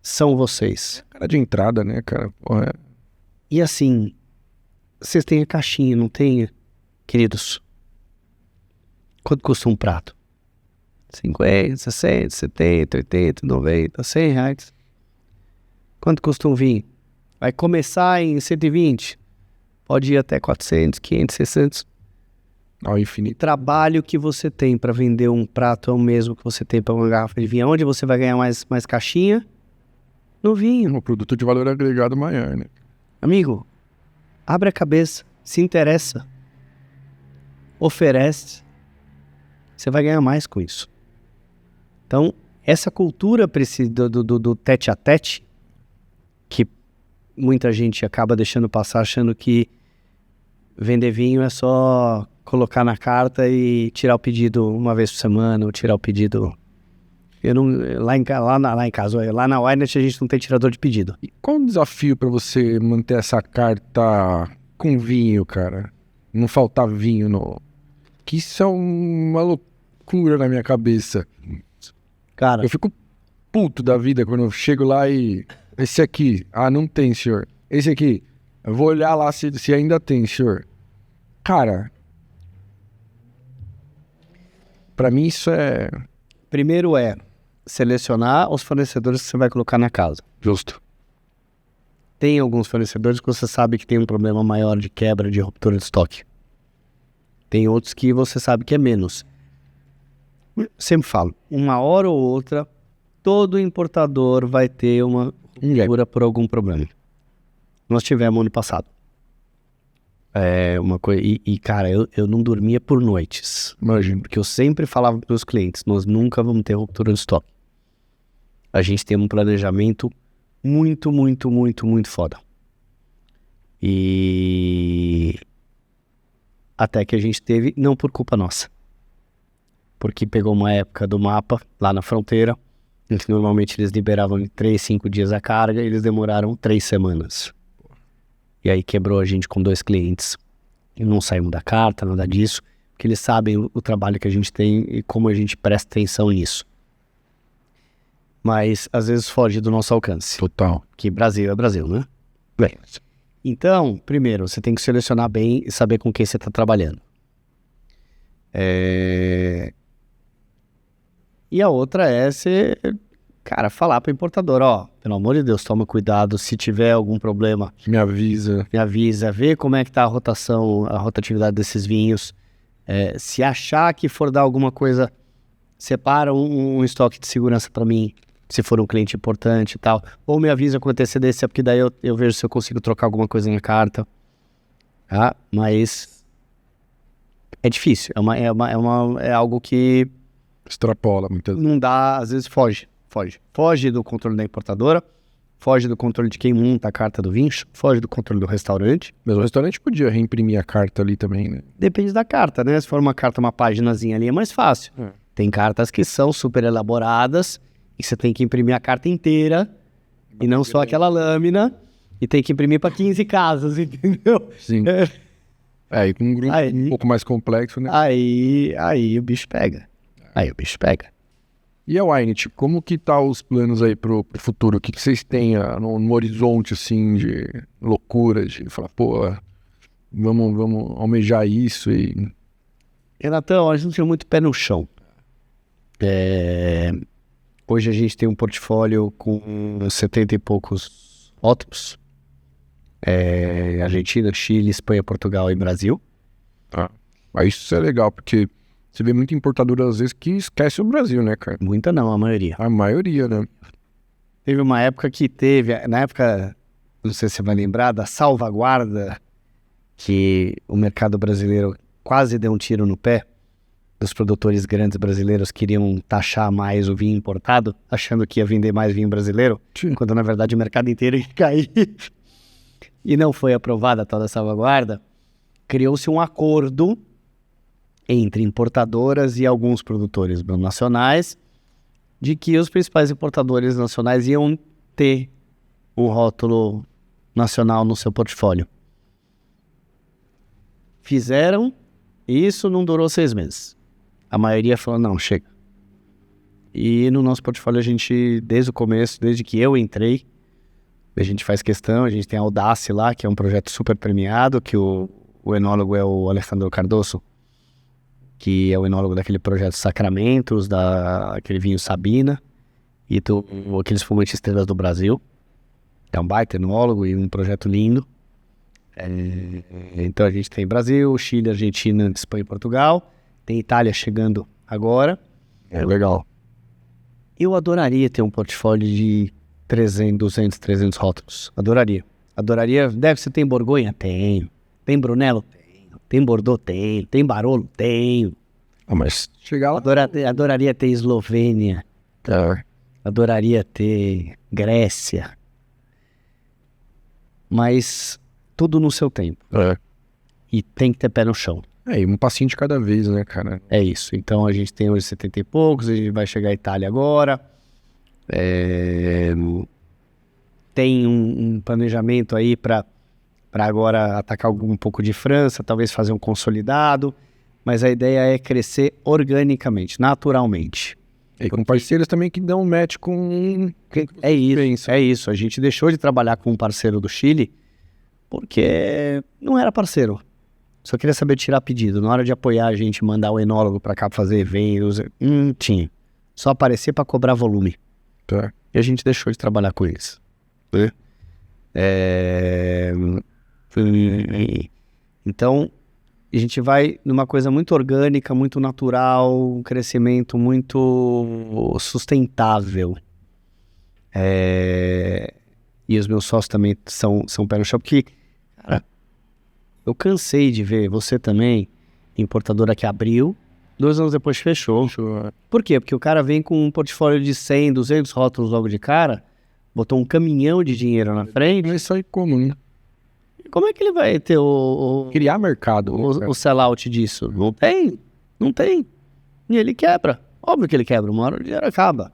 São vocês. Cara de entrada, né, cara? Porra, E assim, vocês têm a caixinha, não tem, queridos? Quanto custa um prato? 50, 60, 70, 80, 90, 100 reais. Quanto custa um vinho? Vai começar em 120, pode ir até 400, 500, 600. ao infinito. Trabalho que você tem para vender um prato é o mesmo que você tem para uma garrafa de vinho. Onde você vai ganhar mais caixinha? No vinho. Um produto de valor agregado maior, né? Amigo, abre a cabeça, se interessa, oferece, você vai ganhar mais com isso. Então, essa cultura do tete a tete, que muita gente acaba deixando passar achando que vender vinho é só colocar na carta e tirar o pedido uma vez por semana, ou tirar o pedido... Lá em casa, lá na Winet a gente não tem tirador de pedido. E qual o desafio pra você manter essa carta com vinho, cara? Não faltar vinho no... Que isso é uma loucura na minha cabeça. Cara, Eu fico puto da vida quando eu chego lá e... Esse aqui, não tem, senhor. Esse aqui, eu vou olhar lá se ainda tem, senhor. Cara... Pra mim isso é... primeiro é selecionar os fornecedores que você vai colocar na casa. Justo. Tem alguns fornecedores que você sabe que tem um problema maior de quebra, de ruptura de estoque. Tem outros que você sabe que é menos. Sempre falo, uma hora ou outra, todo importador vai ter uma ruptura por algum problema. Nós tivemos ano passado. Uma coisa, cara, eu não dormia por noites. Imagino. Porque eu sempre falava para os clientes, nós nunca vamos ter ruptura de estoque. A gente tem um planejamento muito, muito, muito, muito foda. E até que a gente teve, não por culpa nossa. Porque pegou uma época do mapa, lá na fronteira, em que normalmente eles liberavam em 3, 5 dias a carga, e eles demoraram 3 semanas. E aí quebrou a gente com 2 clientes. E não saímos da carta, nada disso, porque eles sabem o trabalho que a gente tem e como a gente presta atenção nisso. Mas às vezes foge do nosso alcance. Total. Que Brasil é Brasil, né? Bem, então, primeiro, você tem que selecionar bem e saber com quem você está trabalhando. E a outra é você, cara, falar para o importador, pelo amor de Deus, toma cuidado, se tiver algum problema, Me avisa, vê como é que tá a rotação, a rotatividade desses vinhos. Se achar que for dar alguma coisa, separa um estoque de segurança para mim, se for um cliente importante e tal. Ou me avisa com antecedência, porque daí eu vejo se eu consigo trocar alguma coisa na carta. Tá? Mas é difícil, é algo que extrapola muitas vezes. não dá, às vezes foge. Foge do controle da importadora, foge do controle de quem monta a carta do vinho, foge do controle do restaurante. Mas o restaurante podia reimprimir a carta ali também, né? Depende da carta, né? Se for uma carta, uma paginazinha ali, é mais fácil. Tem cartas que são super elaboradas e você tem que imprimir a carta inteira e não só aquela lâmina, e tem que imprimir para 15 casas, entendeu? Sim. E com um grupo um pouco mais complexo, né? Aí o bicho pega. E a Winit, como que tá os planos aí pro futuro? O que vocês têm no horizonte, assim, de loucura, de falar, pô, vamos almejar isso e... Renatão, a gente tem muito pé no chão. Hoje a gente tem um portfólio com 70 e poucos rótulos. Argentina, Chile, Espanha, Portugal e Brasil. Mas isso é legal, porque você vê muita importadora às vezes que esquece o Brasil, né, cara? Muita não, a maioria. A maioria, né? Teve uma época que na época, não sei se você vai lembrar, da salvaguarda, que o mercado brasileiro quase deu um tiro no pé. Os produtores grandes brasileiros queriam taxar mais o vinho importado, achando que ia vender mais vinho brasileiro, quando na verdade o mercado inteiro ia cair. E não foi aprovada a tal da salvaguarda. Criou-se um acordo entre importadoras e alguns produtores nacionais de que os principais importadores nacionais iam ter o rótulo nacional no seu portfólio. Fizeram, e isso não durou 6 meses. A maioria falou, não, chega. E no nosso portfólio a gente, desde o começo, desde que eu entrei, a gente faz questão, a gente tem a Audace lá, que é um projeto super premiado, que o enólogo é o Alejandro Cardoso, que é o enólogo daquele projeto Sacramentos, daquele vinho Sabina, e aqueles fumantes estrelas do Brasil. É um baita enólogo e um projeto lindo. Então a gente tem Brasil, Chile, Argentina, Espanha e Portugal. Tem Itália chegando agora. Legal. Eu adoraria ter um portfólio de 300 rótulos. Adoraria. Você tem Borgonha? Tenho. Tem Brunello? Tenho. Tem Bordeaux? Tenho. Tem Barolo? Tenho. Mas chegar lá... Adoraria ter Eslovênia. Adoraria ter Grécia. Mas tudo no seu tempo. E tem que ter pé no chão. E um passinho de cada vez, né, cara? É isso. Então a gente tem hoje 70 e poucos, a gente vai chegar à Itália agora. Tem um planejamento aí para agora atacar um pouco de França, talvez fazer um consolidado, mas a ideia é crescer organicamente, naturalmente. E com parceiros também que dão match com... É isso. A gente deixou de trabalhar com um parceiro do Chile porque não era parceiro. Só queria saber tirar pedido. Na hora de apoiar a gente, mandar o enólogo para cá fazer eventos, tinha. Só aparecer para cobrar volume. Tá. E a gente deixou de trabalhar com eles. Então, a gente vai numa coisa muito orgânica, muito natural, um crescimento muito sustentável. E os meus sócios também são pé no chão, porque, cara, eu cansei de ver, você também, importadora que abriu, 2 anos depois fechou. Por quê? Porque o cara vem com um portfólio de 100, 200 rótulos logo de cara, botou um caminhão de dinheiro na frente. Isso aí como, né? Como é que ele vai ter criar mercado, o sellout disso? Não tem. E ele quebra. Óbvio que ele quebra, uma hora o dinheiro acaba.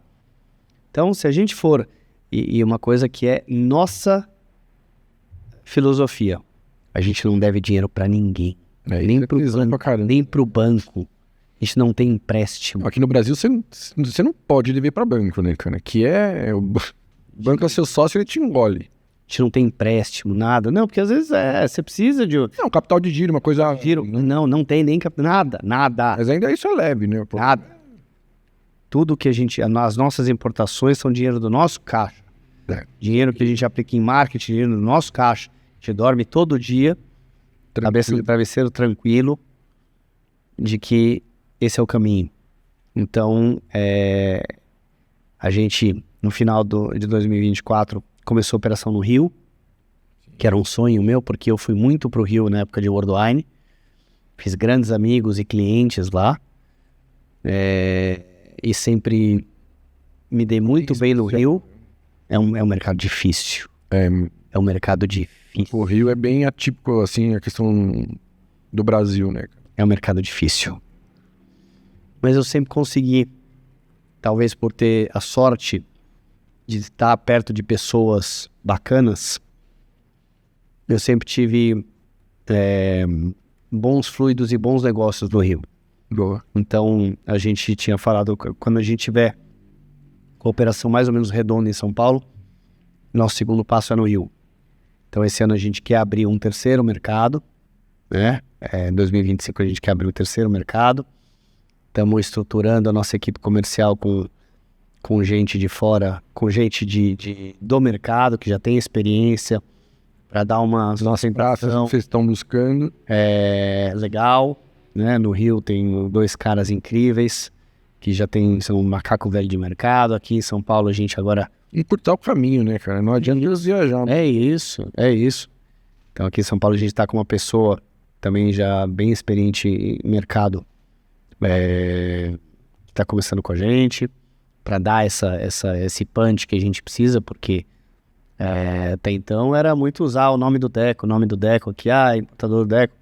Então, se a gente for... E uma coisa que é nossa filosofia. A gente não deve dinheiro pra ninguém. Nem pro banco. A gente não tem empréstimo. Aqui no Brasil, você não pode dever pra banco, né, cara? Que o banco é seu sócio, ele te engole. A gente não tem empréstimo, nada. Não, porque às vezes você precisa de... Não, capital de giro, uma coisa... Giro, não tem nem nada. Mas ainda isso é leve, né? Pô. Nada. Tudo que as nossas importações são dinheiro do nosso caixa. Dinheiro que a gente aplica em marketing, dinheiro do nosso caixa. A gente dorme todo dia, cabeça de travesseiro tranquilo, de que esse é o caminho. Então, a gente, no final de 2024, começou a operação no Rio, que era um sonho meu, porque eu fui muito pro Rio na época de World Wine, fiz grandes amigos e clientes lá, e sempre me dei muito bem no Rio. É um mercado difícil. É um mercado difícil. O Rio é bem atípico, assim, a questão do Brasil, né? É um mercado difícil. Mas eu sempre consegui, talvez por ter a sorte de estar perto de pessoas bacanas, eu sempre tive bons fluidos e bons negócios no Rio. Boa. Então, a gente tinha falado, quando a gente tiver com a operação mais ou menos redonda em São Paulo. Nosso segundo passo é no Rio. Então esse ano a gente quer abrir um terceiro mercado, né? Em 2025 a gente quer abrir o terceiro mercado. Estamos estruturando a nossa equipe comercial com gente de fora, com gente do mercado que já tem experiência, para dar uma nossa impressão. Vocês estão buscando. Legal, né? No Rio tem 2 caras incríveis que já são um macaco velho de mercado. Aqui em São Paulo a gente agora... Encurtar o caminho, né, cara? Não adianta eles viajar. É isso. Então aqui em São Paulo a gente está com uma pessoa também já bem experiente em mercado, que está começando com a gente, para dar esse punch que a gente precisa, porque até então era muito usar o nome do Deco aqui, importador do Deco,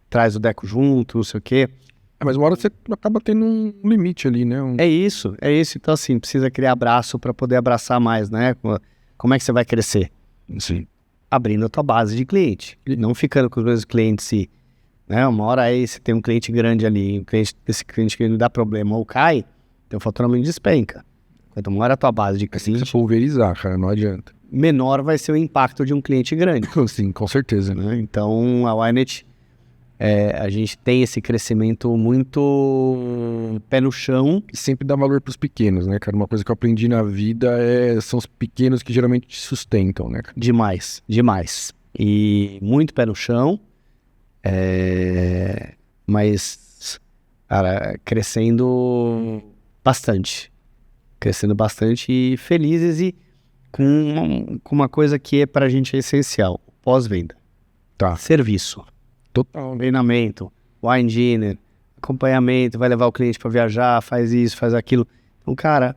traz o Deco junto, não sei o quê. Mas uma hora você acaba tendo um limite ali, né? É isso. Então assim, precisa criar braço para poder abraçar mais, né? Como é que você vai crescer? Sim. Abrindo a tua base de cliente, não ficando com os mesmos clientes, né? Uma hora aí você tem um cliente grande ali, esse cliente que não dá problema ou cai, teu faturamento despenca. Quanto maior a tua base de cliente, Precisa pulverizar, cara, não adianta. menor vai ser o impacto de um cliente grande. Sim, com certeza, né? Então a Ynet, a gente tem esse crescimento muito pé no chão. E sempre dá valor pros pequenos, né, cara? Uma coisa que eu aprendi na vida são os pequenos que geralmente te sustentam, né, cara? Demais. E muito pé no chão, mas, cara, crescendo bastante e felizes e com uma coisa que pra gente é essencial, pós-venda. Tá. Serviço. Total. Treinamento, wine dinner, acompanhamento, vai levar o cliente para viajar, faz isso, faz aquilo. Então, cara,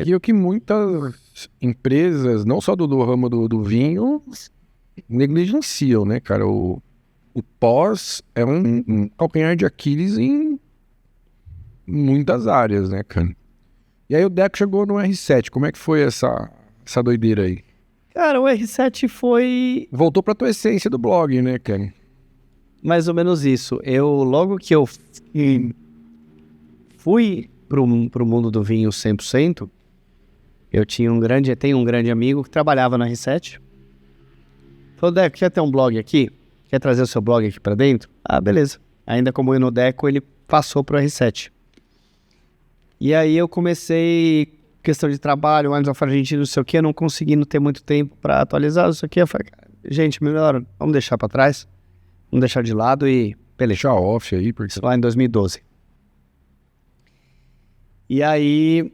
E o que muitas empresas, não só do ramo do vinho, negligenciam, né, cara? O pós é um calcanhar de Aquiles em muitas áreas, né, cara? E aí o Deco chegou no R7, como é que foi essa doideira aí? Cara, o R7 foi Voltou pra tua essência do blog, né, cara? mais ou menos isso. Logo que eu fui pro mundo do vinho 100%, eu tenho um grande amigo que trabalhava na R7. Falou, Deco, quer ter um blog aqui? Quer trazer o seu blog aqui pra dentro? Ah, beleza. Ainda como eu no Deco, ele passou pro R7. E aí eu comecei... questão de trabalho, Wines of Argentina, não sei o que, não conseguindo ter muito tempo pra atualizar, não sei o que. Eu falei, gente, melhor, vamos deixar pra trás, vamos deixar de lado e beleza. Deixar off aí, porque... Isso lá em 2012. E aí,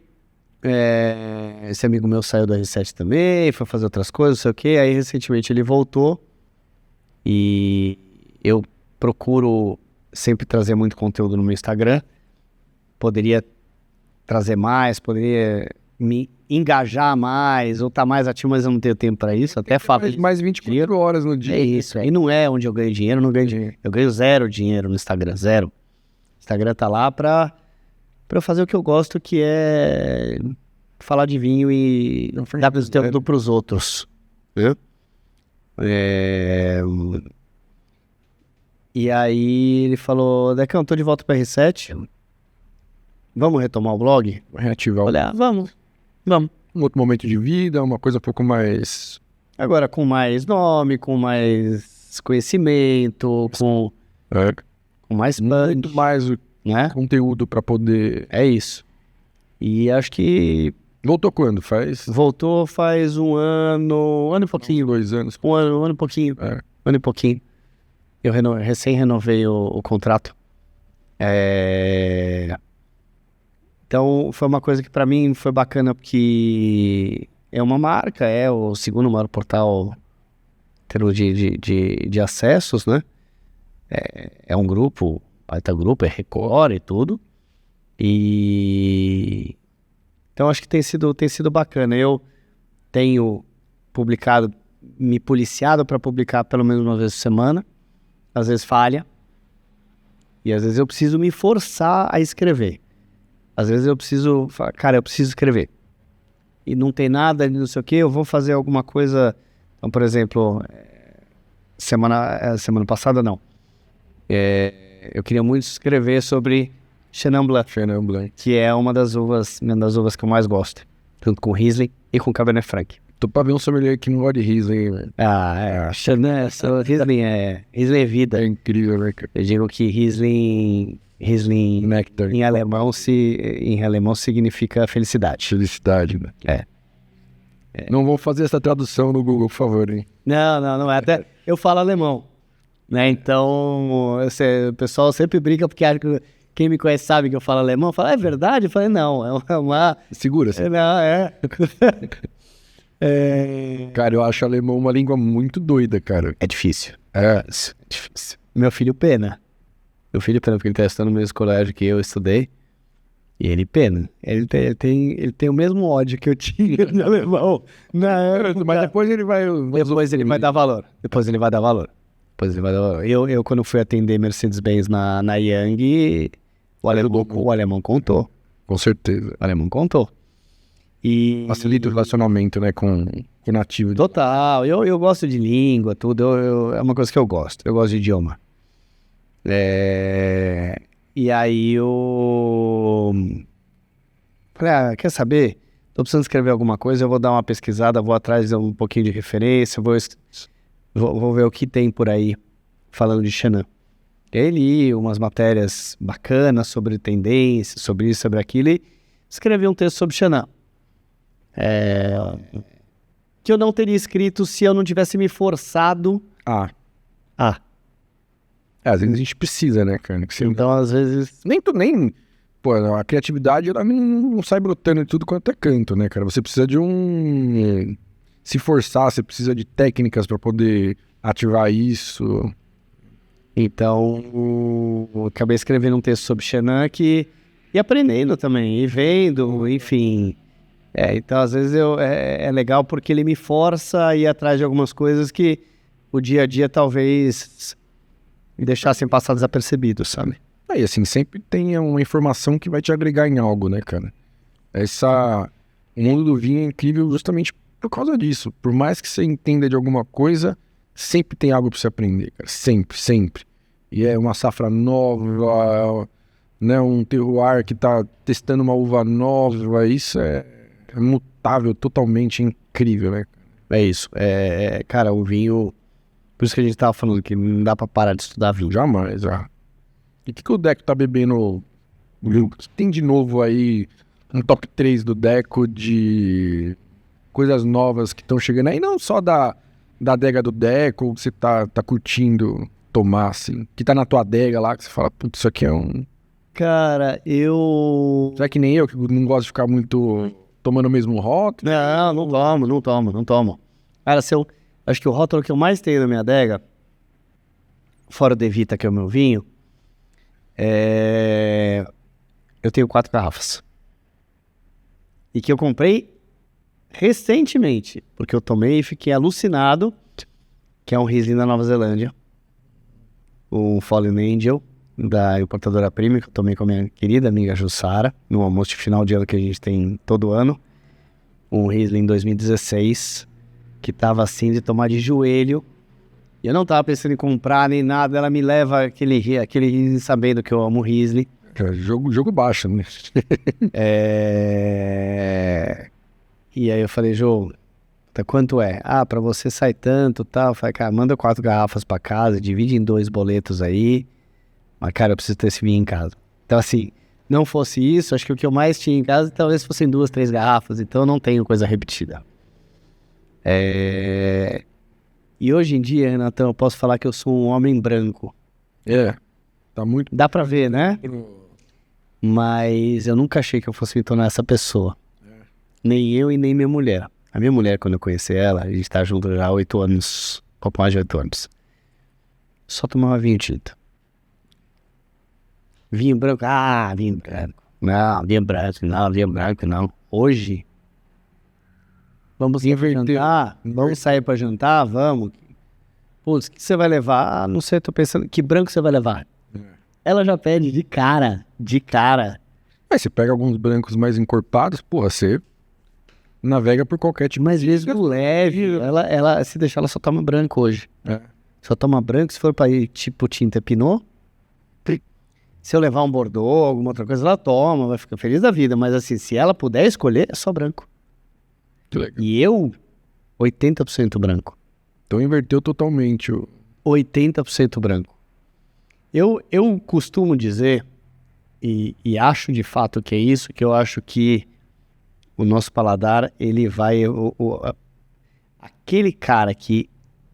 esse amigo meu saiu do R7 também, foi fazer outras coisas, não sei o que. Aí recentemente ele voltou e eu procuro sempre trazer muito conteúdo no meu Instagram. Poderia trazer mais, poderia me engajar mais, ou estar mais ativo, mas eu não tenho tempo para isso, até falo. Mais 24 horas no dia. É isso, aí não é onde eu ganho dinheiro, não ganho dinheiro. Eu ganho 0 dinheiro no Instagram, 0. O Instagram tá lá pra eu fazer o que eu gosto, que é falar de vinho e dar tempo pros outros. E aí ele falou, Decão, tô de volta pra R7, vamos retomar o blog? Reativar. Olha, vamos. Um outro momento de vida, uma coisa um pouco mais... Agora com mais nome, com mais conhecimento, com mais muito punch, mais né? conteúdo pra poder... É isso. E acho que Voltou quando? voltou faz um ano e pouquinho. 2 anos. Um ano e pouquinho. Ano e pouquinho. Eu recém renovei o contrato. Então foi uma coisa que pra mim foi bacana, porque é uma marca, é o segundo maior portal em termos de acessos, né? É um grupo, baita grupo, é Record e tudo. E então acho que tem sido bacana. Eu tenho publicado, me policiado para publicar pelo menos uma vez por semana. Às vezes falha. E às vezes eu preciso me forçar a escrever. Às vezes eu preciso falar, cara, eu preciso escrever. E não tem nada, não sei o que, eu vou fazer alguma coisa. Então, por exemplo, semana passada não. Eu queria muito escrever sobre Chenin Blanc, Chenin Blanc. que é uma das uvas que eu mais gosto, junto com Riesling e com Cabernet Franc. Tô pra ver um sommelier que não gosta de Riesling, velho. Chenin, Riesling é vida. É incrível, né, cara? Eu digo que Riesling Nectar. em alemão significa felicidade. Felicidade, né? É. Não vou fazer essa tradução no Google, por favor, hein? Não é. Até eu falo alemão, né? Então, o pessoal sempre brinca porque acha que quem me conhece sabe que eu falo alemão. Fala, é verdade? Eu falei, não, é uma... Segura-se. Não, Cara, eu acho alemão uma língua muito doida, cara. É difícil. É. Difícil. Meu filho pena, porque ele tá estudando no mesmo colégio que eu estudei. E ele pena. Ele tem o mesmo ódio que eu tinha de alemão. Mas depois ele vai... Depois ele vai dar valor. Eu quando fui atender Mercedes-Benz na Yang, o alemão contou. Com certeza. O alemão contou. E... Facilita o relacionamento, né, com o nativo. Total. Eu gosto de língua, tudo. É uma coisa que eu gosto. Eu gosto de idioma. E aí eu falei, quer saber? Tô precisando escrever alguma coisa, eu vou dar uma pesquisada, vou atrás de um pouquinho de referência, vou ver o que tem por aí falando de Chenin. E aí li umas matérias bacanas sobre tendências, sobre isso, sobre aquilo, e escrevi um texto sobre Chenin. Que eu não teria escrito se eu não tivesse me forçado às vezes a gente precisa, né, cara? Que você... Então, às vezes... Pô, a criatividade, ela não sai brotando de tudo quanto é canto, né, cara? Você precisa de se forçar, você precisa de técnicas pra poder ativar isso. Então, eu acabei escrevendo um texto sobre Chenin e aprendendo também, e vendo, enfim. Então, às vezes, é legal porque ele me força a ir atrás de algumas coisas que o dia a dia talvez me deixassem passar desapercebido, sabe? E assim, sempre tem uma informação que vai te agregar em algo, né, cara? O mundo do vinho é incrível justamente por causa disso. Por mais que você entenda de alguma coisa, sempre tem algo pra você aprender, cara. Sempre, sempre. E é uma safra nova, né? Um terroir que tá testando uma uva nova. Isso é mutável, totalmente incrível, né? É isso. Cara, o vinho... Por isso que a gente tava falando que não dá pra parar de estudar vinho. Jamais, E o que o Deco tá bebendo? O que tem de novo aí? Um top 3 do Deco de coisas novas que estão chegando aí. Não só da adega do Deco, que você tá curtindo tomar, assim. Que tá na tua adega lá, que você fala, putz, isso aqui é um... Cara, Será que nem eu, que não gosto de ficar muito tomando o mesmo rótulo? Não tomo. Cara, acho que o rótulo que eu mais tenho na minha adega, fora o Devita, que é o meu vinho, eu tenho 4 garrafas. E que eu comprei recentemente, porque eu tomei e fiquei alucinado, que é um Riesling da Nova Zelândia, o Fallen Angel, da importadora Premium, que eu tomei com a minha querida amiga Jussara, no almoço de final de ano que a gente tem todo ano. Um Riesling 2016, que tava assim de tomar de joelho. E eu não tava pensando em comprar nem nada, ela me leva aquele Riesling sabendo que eu amo Riesling. Jogo baixo, né? E aí eu falei, Jô, quanto é? Pra você sai tanto, tal. Eu falei, cara, manda 4 garrafas pra casa, divide em 2 boletos aí. Mas, cara, eu preciso ter esse vinho em casa. Então, assim, não fosse isso, acho que o que eu mais tinha em casa talvez fossem 2, 3 garrafas. Então, eu não tenho coisa repetida. E hoje em dia, Renatão, eu posso falar que eu sou um homem branco. Tá muito... Dá pra ver, né? Mas eu nunca achei que eu fosse me tornar essa pessoa. Nem eu e nem minha mulher. A minha mulher, quando eu conheci ela, a gente tá junto já há 8 anos, pouco mais de 8 anos. Só tomava vinho tinto. Vinho branco, vinho branco. Não, vinho branco não. Hoje, vamos jantar, vamos sair pra jantar, vamos. Putz, o que você vai levar? Não sei, tô pensando, que branco você vai levar? Ela já pede de cara. Aí você pega alguns brancos mais encorpados, porra, você navega por qualquer tipo. Mas mesmo leve, ela se deixar, ela só toma branco hoje. Só toma branco, se for pra ir tipo tinta Pinot. Se eu levar um Bordeaux, alguma outra coisa, ela toma, vai ficar feliz da vida. Mas assim, se ela puder escolher, é só branco. Que legal. E eu, 80% branco. Então inverteu totalmente o... 80% branco. Eu costumo dizer, e acho de fato que é isso, que eu acho que o nosso paladar, ele vai... Aquele cara que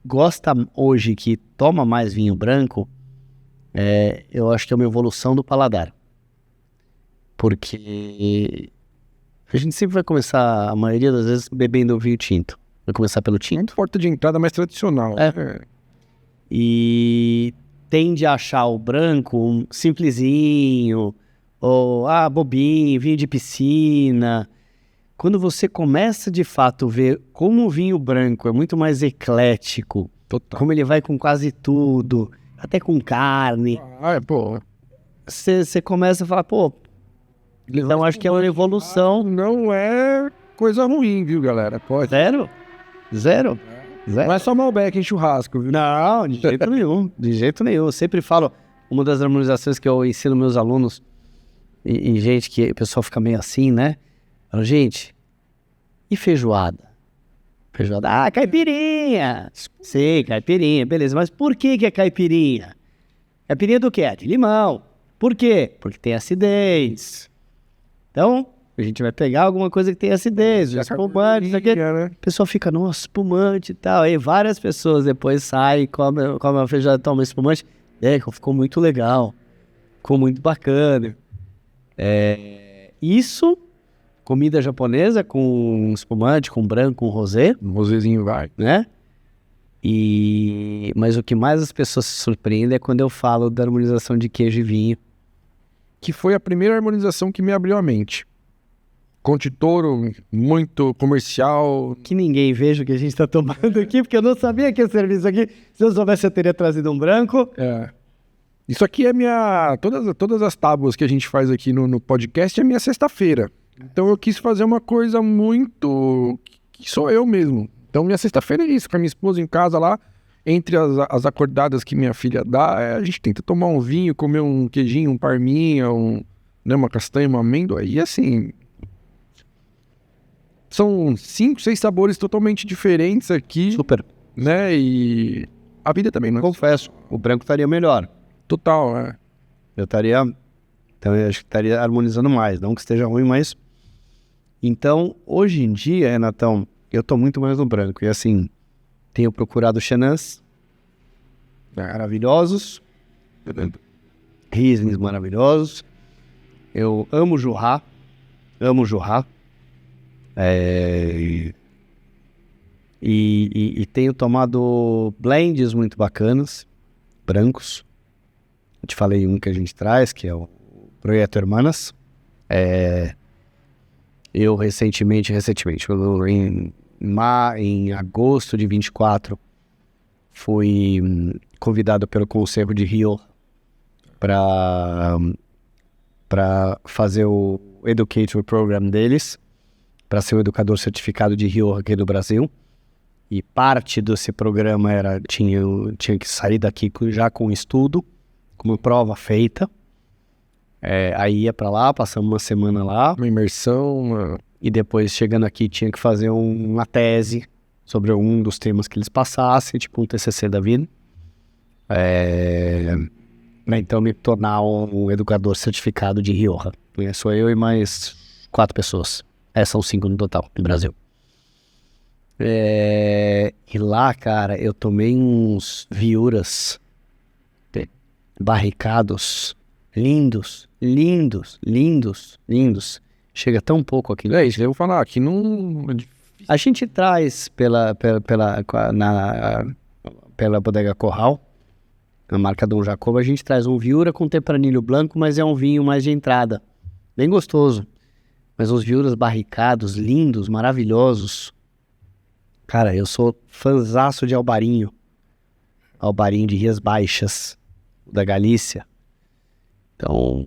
gosta hoje, que toma mais vinho branco, eu acho que é uma evolução do paladar. Porque a gente sempre vai começar, a maioria das vezes, bebendo vinho tinto. Vai começar pelo tinto. Porta de entrada mais tradicional. E tende a achar o branco um simplesinho, ou bobinho, vinho de piscina. Quando você começa de fato a ver como o vinho branco é muito mais eclético, Total. como ele vai com quase tudo, até com carne, você começa a falar, pô, então acho que é uma evolução. Não é coisa ruim, viu, galera? Pode. Zero. Não é só Malbec em churrasco, viu? Não, de jeito nenhum. De jeito nenhum. Eu sempre falo, uma das harmonizações que eu ensino meus alunos, e gente que o pessoal fica meio assim, né? Falo, gente, e feijoada? Feijoada, caipirinha. Sei, caipirinha, beleza. Mas por que é caipirinha? Caipirinha do quê? De limão. Por quê? Porque tem acidez. Então, a gente vai pegar alguma coisa que tem acidez, espumante, isso aqui. Né? O pessoal fica, nossa, espumante e tal. Aí várias pessoas depois saem, comem a feijoada, tomam espumante. Ficou muito legal. Ficou muito bacana. Isso, comida japonesa com espumante, com branco, com rosé. Um rosézinho vai. Né? Mas o que mais as pessoas se surpreendem é quando eu falo da harmonização de queijo e vinho. Que foi a primeira harmonização que me abriu a mente. Conte Toro, muito comercial. Que ninguém veja o que a gente está tomando aqui, porque eu não sabia que ia servir isso aqui. Se eu soubesse, eu teria trazido um branco. Isso aqui é todas as tábuas que a gente faz aqui no podcast é minha sexta-feira. Então eu quis fazer uma coisa muito... que sou eu mesmo. Então minha sexta-feira é isso, com a minha esposa em casa lá. Entre as acordadas que minha filha dá, a gente tenta tomar um vinho, comer um queijinho, um parminha, uma castanha, uma amêndoa. E assim... São 5, 6 sabores totalmente diferentes aqui. Super. Né? E a vida também, não é? Confesso, o branco estaria melhor. Total, é. Então eu acho que estaria harmonizando mais. Não que esteja ruim, mas... Então, hoje em dia, Renatão, eu tô muito mais no branco. E assim, tenho procurado Chenans maravilhosos. Rieslings maravilhosos. Eu amo Jurá. E tenho tomado blends muito bacanas, brancos. Eu te falei um que a gente traz, que é o Projeto Hermanas. Eu recentemente, em agosto de 24, fui convidado pelo Conselho de Rio para fazer o Educator Program deles, para ser o educador certificado de Rio aqui no Brasil. E parte desse programa tinha que sair daqui já com estudo, com uma prova feita. Aí ia para lá, passamos uma semana lá. Uma imersão. E depois, chegando aqui, tinha que fazer uma tese sobre um dos temas que eles passassem, tipo um TCC da vida. Então, me tornar um educador certificado de Rioja. Sou eu e mais 4 pessoas. São 5 no total, no Brasil. E lá, cara, eu tomei uns viuras barricados lindos. Chega tão pouco aqui. Isso, eu vou falar, aqui não... A gente traz pela Bodega Corral, na marca Dom Jacobo, a gente traz um viura com tempranilho branco, mas é um vinho mais de entrada. Bem gostoso. Mas uns viuras barricados, lindos, maravilhosos. Cara, eu sou fãzaço de Albarinho. Albarinho de Rias Baixas, da Galícia. Então,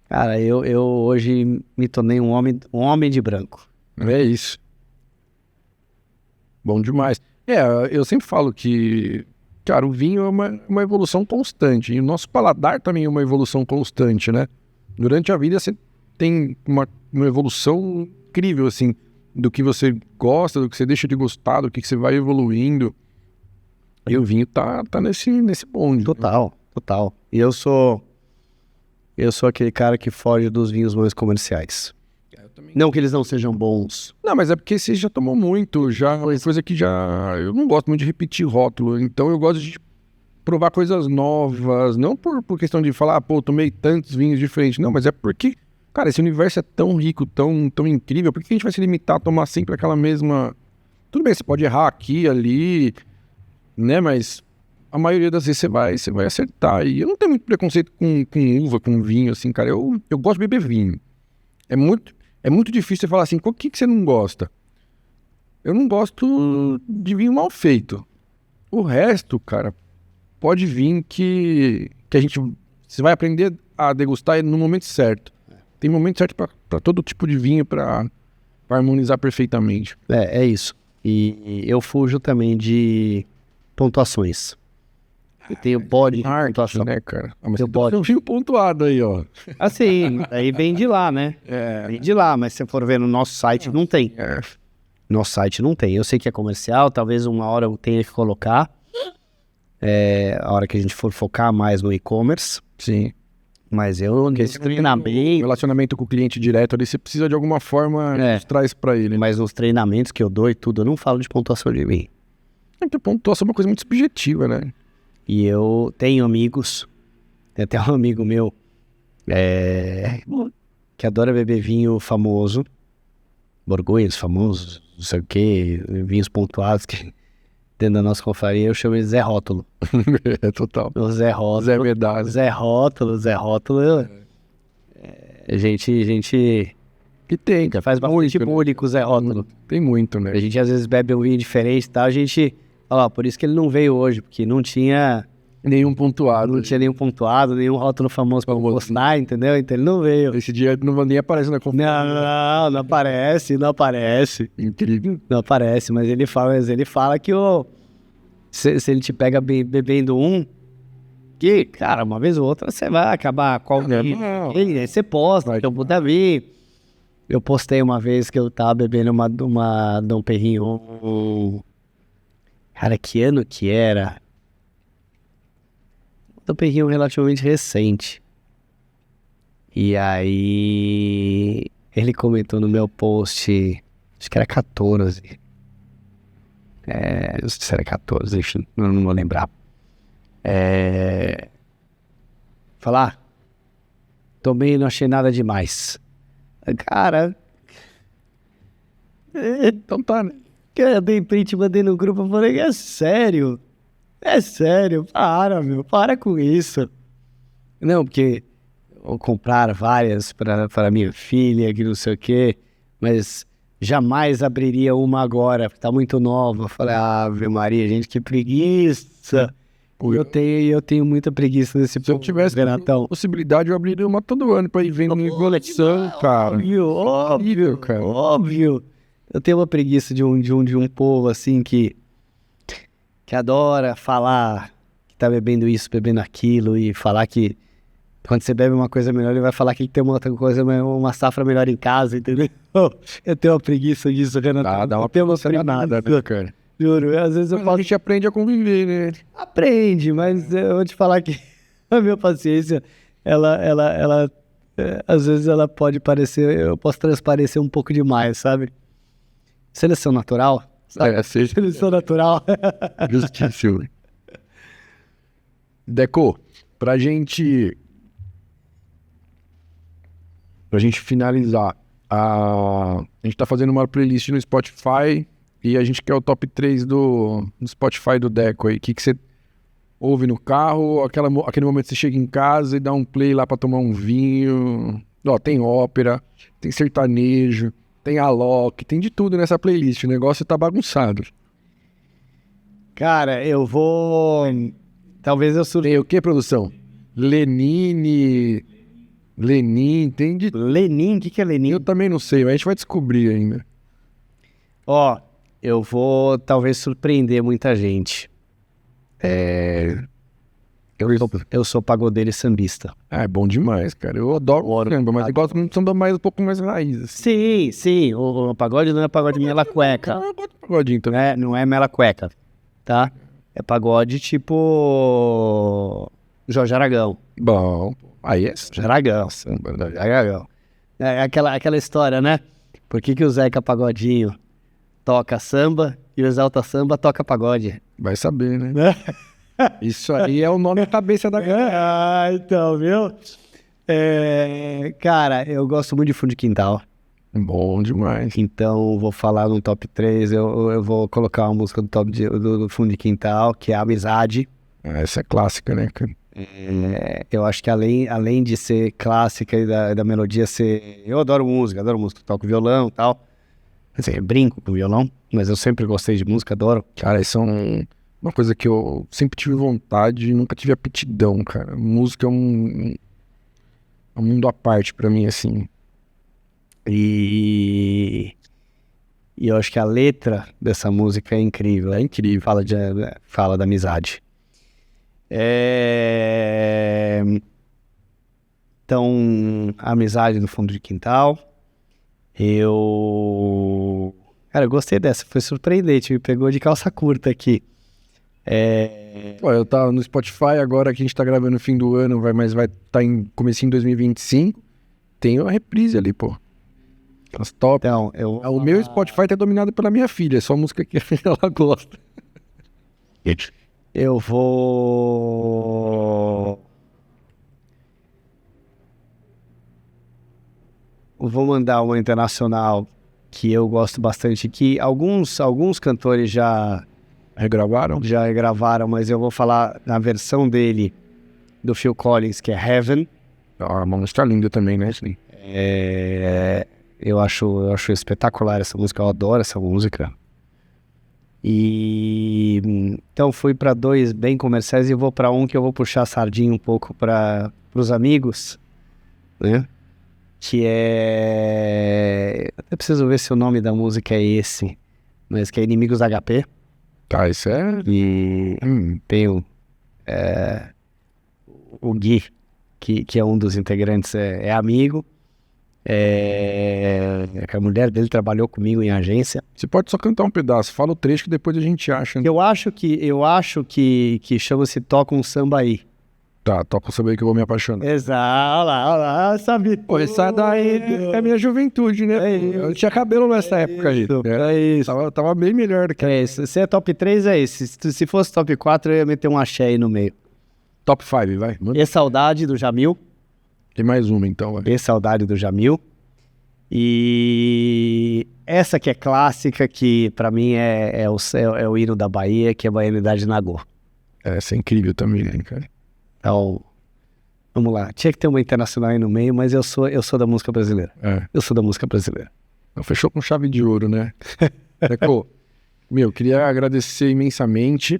cara, eu hoje me tornei um homem de branco. É isso. Bom demais. Eu sempre falo que Cara, o vinho é uma evolução constante. E o nosso paladar também é uma evolução constante, né? Durante a vida você tem uma evolução incrível, assim, do que você gosta, do que você deixa de gostar, do que você vai evoluindo. E o vinho tá nesse bonde. Total. E eu sou aquele cara que foge dos vinhos mais comerciais. Não que eles não sejam bons. Não, mas é porque você já tomou muito, já é uma coisa que já... Eu não gosto muito de repetir rótulo, então eu gosto de provar coisas novas, não por questão de falar, pô, tomei tantos vinhos diferentes, não, mas é porque, cara, esse universo é tão rico, tão incrível, por que a gente vai se limitar a tomar sempre aquela mesma... Tudo bem, você pode errar aqui, ali, né, mas a maioria das vezes você vai acertar, e eu não tenho muito preconceito com uva, com vinho, assim, cara, eu gosto de beber vinho, é muito difícil você falar assim, o que você não gosta? Eu não gosto de vinho mal feito. O resto, cara, pode vir que você vai aprender a degustar no momento certo. Tem momento certo para todo tipo de vinho para harmonizar perfeitamente. É isso. E eu fujo também de pontuações. Eu tenho bode de pontuação. Né, cara? Mas Eu você tem um vinho pontuado aí, ó. Assim, aí vem de lá, né? Vem de lá, mas se você for ver no nosso site, não tem. Nosso site não tem. Eu sei que é comercial, talvez uma hora eu tenha que colocar. A hora que a gente for focar mais no e-commerce. Sim. Mas esse treinamento... Relacionamento com o cliente direto ali, você precisa de alguma forma mostrar isso pra ele. Mas nos treinamentos que eu dou e tudo, eu não falo de pontuação de vinho. Porque pontuação é uma coisa muito subjetiva, né? E eu tenho amigos, tem até um amigo meu que adora beber vinho famoso, borgonhas famosos, não sei o que, vinhos pontuados que dentro da nossa confraria eu chamo de Zé Rótulo. É total. O Zé Rótulo. Zé Medalha. Zé Rótulo. Gente que tem, já faz bastante bullying com o Zé Rótulo. Tem muito, né? A gente às vezes bebe um vinho diferente e tal, a gente... Ó, por isso que ele não veio hoje, porque não tinha... Nenhum pontuado. Não tinha nenhum pontuado, nenhum rótulo famoso pra postar, entendeu? Então ele não veio. Esse dia não nem aparece na conferência. Não aparece. Incrível. Não aparece, mas ele fala que se ele te pega bebendo que, cara, uma vez ou outra você vai acabar com alguém. Aí você posta, então puta vir. Eu postei uma vez que eu tava bebendo uma Dom Perignon. Cara, que ano que era? Dom Perignon relativamente recente. E aí ele comentou no meu post, acho que era 14. Não sei se era 14, não vou lembrar. Falar, tomei e não achei nada demais. Cara, então tá, né? Eu dei print, mandei no grupo, eu falei, é sério, para com isso. Não, porque vou comprar várias para minha filha, que não sei o quê, mas jamais abriria uma agora, porque tá muito nova. Eu falei, Ave Maria, gente, que preguiça. Eu tenho muita preguiça nesse Se eu tivesse possibilidade, eu abriria uma todo ano pra ir vendo em coleção, cara. Óbvio. Eu tenho uma preguiça de um povo assim que adora falar que tá bebendo isso, bebendo aquilo, e falar que quando você bebe uma coisa melhor, ele vai falar que tem uma outra coisa, uma safra melhor em casa, entendeu? Eu tenho uma preguiça disso, Renato. Dá uma preguiça nada, né, cara? Juro, às vezes a gente aprende a conviver, né? Aprende, mas eu vou te falar que a minha paciência, ela às vezes ela pode parecer, eu posso transparecer um pouco demais, sabe? Seleção natural, sabe? Seleção natural. Justíssimo. Deco, pra gente finalizar, a gente tá fazendo uma playlist no Spotify e a gente quer o top 3 do Spotify do Deco aí. O que você ouve no carro, aquele momento que você chega em casa e dá um play lá pra tomar um vinho. Ó, tem ópera, tem sertanejo, tem Alok, tem de tudo nessa playlist. O negócio tá bagunçado. Cara, eu vou... Talvez eu Tem o que, produção? Lenin, tem de... Lenin? O que é Lenin? Eu também não sei, mas a gente vai descobrir ainda. Ó, eu vou talvez surpreender muita gente. Eu sou pagodeiro e sambista. É bom demais, cara. Eu adoro samba, mas eu gosto muito de samba mais um pouco mais raiz. Assim. Sim. O pagode não é pagode mela cueca. Eu gosto de pagodinho também. Não é mela cueca, tá? É pagode tipo Jorge Aragão. Bom, aí é Jorge Aragão. samba, né? Jorge Aragão. É aquela história, né? Por que o Zeca Pagodinho toca samba e o Exalta Samba toca pagode? Vai saber, né? Isso aí é o nome da cabeça da galera. Então, viu? Cara, eu gosto muito de fundo de quintal. Bom demais. Então, vou falar no top 3. Eu vou colocar uma música do fundo de quintal, que é Amizade. Essa é clássica, né, cara? Eu acho que além de ser clássica e da melodia ser... Eu adoro música, toco violão e tal. Quer dizer, eu brinco com violão, mas eu sempre gostei de música, adoro. Cara, isso é uma coisa que eu sempre tive vontade e nunca tive aptidão, cara. Música é um mundo à parte pra mim, assim. E eu acho que a letra dessa música é incrível. É incrível. Fala da amizade. Então, a amizade do fundo de quintal. Cara, eu gostei dessa. Foi surpreendente. Me pegou de calça curta aqui. Pô, eu tava no Spotify agora que a gente tá gravando no fim do ano, mas vai tá em comecinho de 2025. Tem uma reprise ali, pô. As top. Então, O meu Spotify tá dominado pela minha filha, é só música que ela gosta. Eu vou mandar uma internacional que eu gosto bastante, que alguns cantores já regravaram, mas eu vou falar na versão dele, do Phil Collins, que é Heaven. A música tá linda também, né? Assim. Eu acho espetacular essa música, eu adoro essa música. E então fui para 2 bem comerciais e vou para um que eu vou puxar a sardinha um pouco para os amigos, né? Que eu preciso ver se o nome da música é esse, mas que é Inimigos da HP. Tá, isso é... E tem o Gui, que é um dos integrantes, é amigo. A mulher dele trabalhou comigo em agência. Você pode só cantar um pedaço, fala o trecho que depois a gente acha. Eu acho que chama-se Toca um Samba Aí. Tá, toca o samba aí que eu vou me apaixonar. Exato, olha lá, sabe? Pô, essa daí é a minha juventude, né? Eu tinha cabelo nessa época aí. É isso. Tava bem melhor do que... Se é top 3, é esse. Se fosse top 4, eu ia meter um axé aí no meio. Top 5, vai. Manda. E Saudade, do Jamil. Tem mais uma, então. Vai. E Saudade, do Jamil. E essa que é clássica, que pra mim é o hino da Bahia, que é a Baianidade Nagô. Essa é incrível também, né, cara? Então, vamos lá. Tinha que ter uma internacional aí no meio, mas eu sou da música brasileira. Eu sou da música brasileira. Fechou com chave de ouro, né? Pô, queria agradecer imensamente.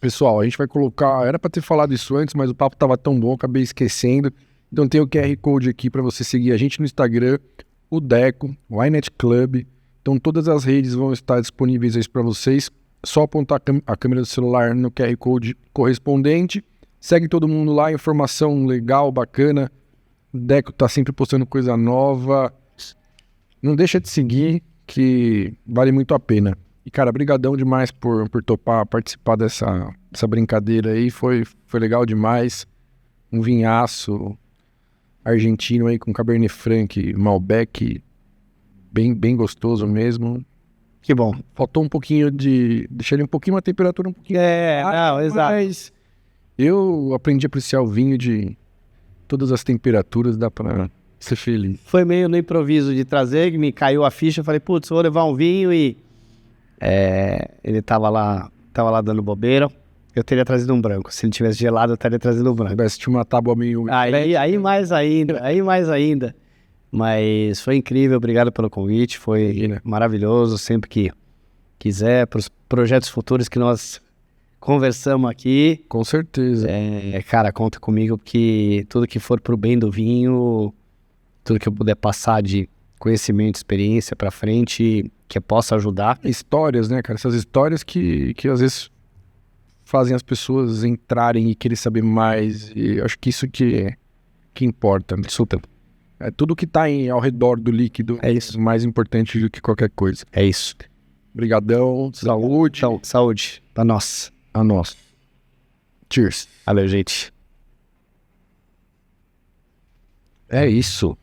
Pessoal, a gente vai colocar... Era pra ter falado isso antes, mas o papo tava tão bom, acabei esquecendo. Então tem o QR Code aqui pra você seguir a gente no Instagram, o Deco, o iNet Club. Então todas as redes vão estar disponíveis aí pra vocês. Só apontar a câmera do celular no QR Code correspondente. Segue todo mundo lá, informação legal, bacana. O Deco tá sempre postando coisa nova. Não deixa de seguir, que vale muito a pena. E, cara, brigadão demais por topar participar dessa brincadeira aí. Foi legal demais. Um vinhaço argentino aí com Cabernet Franc, Malbec. Bem gostoso mesmo. Que bom. Faltou um pouquinho deixar ele um pouquinho, uma temperatura um pouquinho... não, exato. Mas eu aprendi a apreciar o vinho de todas as temperaturas, dá pra ser feliz. Foi meio no improviso de trazer, que me caiu a ficha, eu falei, putz, vou levar um vinho e... ele tava lá dando bobeira. Eu teria trazido um branco. Se ele tivesse gelado, eu teria trazido um branco. Se tinha uma tábua meio... Aí mais ainda. Mas foi incrível, obrigado pelo convite, foi maravilhoso. Sempre que quiser, para os projetos futuros que nós conversamos aqui. Com certeza. Cara, conta comigo, porque tudo que for pro bem do vinho, tudo que eu puder passar de conhecimento, experiência para frente, que eu possa ajudar. Histórias, né, cara? Essas histórias que às vezes fazem as pessoas entrarem e querer saber mais. E eu acho que isso que importa. Né? Super. É tudo que tá ao redor do líquido É isso. mais importante do que qualquer coisa. É isso. Obrigadão, saúde. Então, saúde pra nós. A nós. Cheers. Valeu, gente. É isso.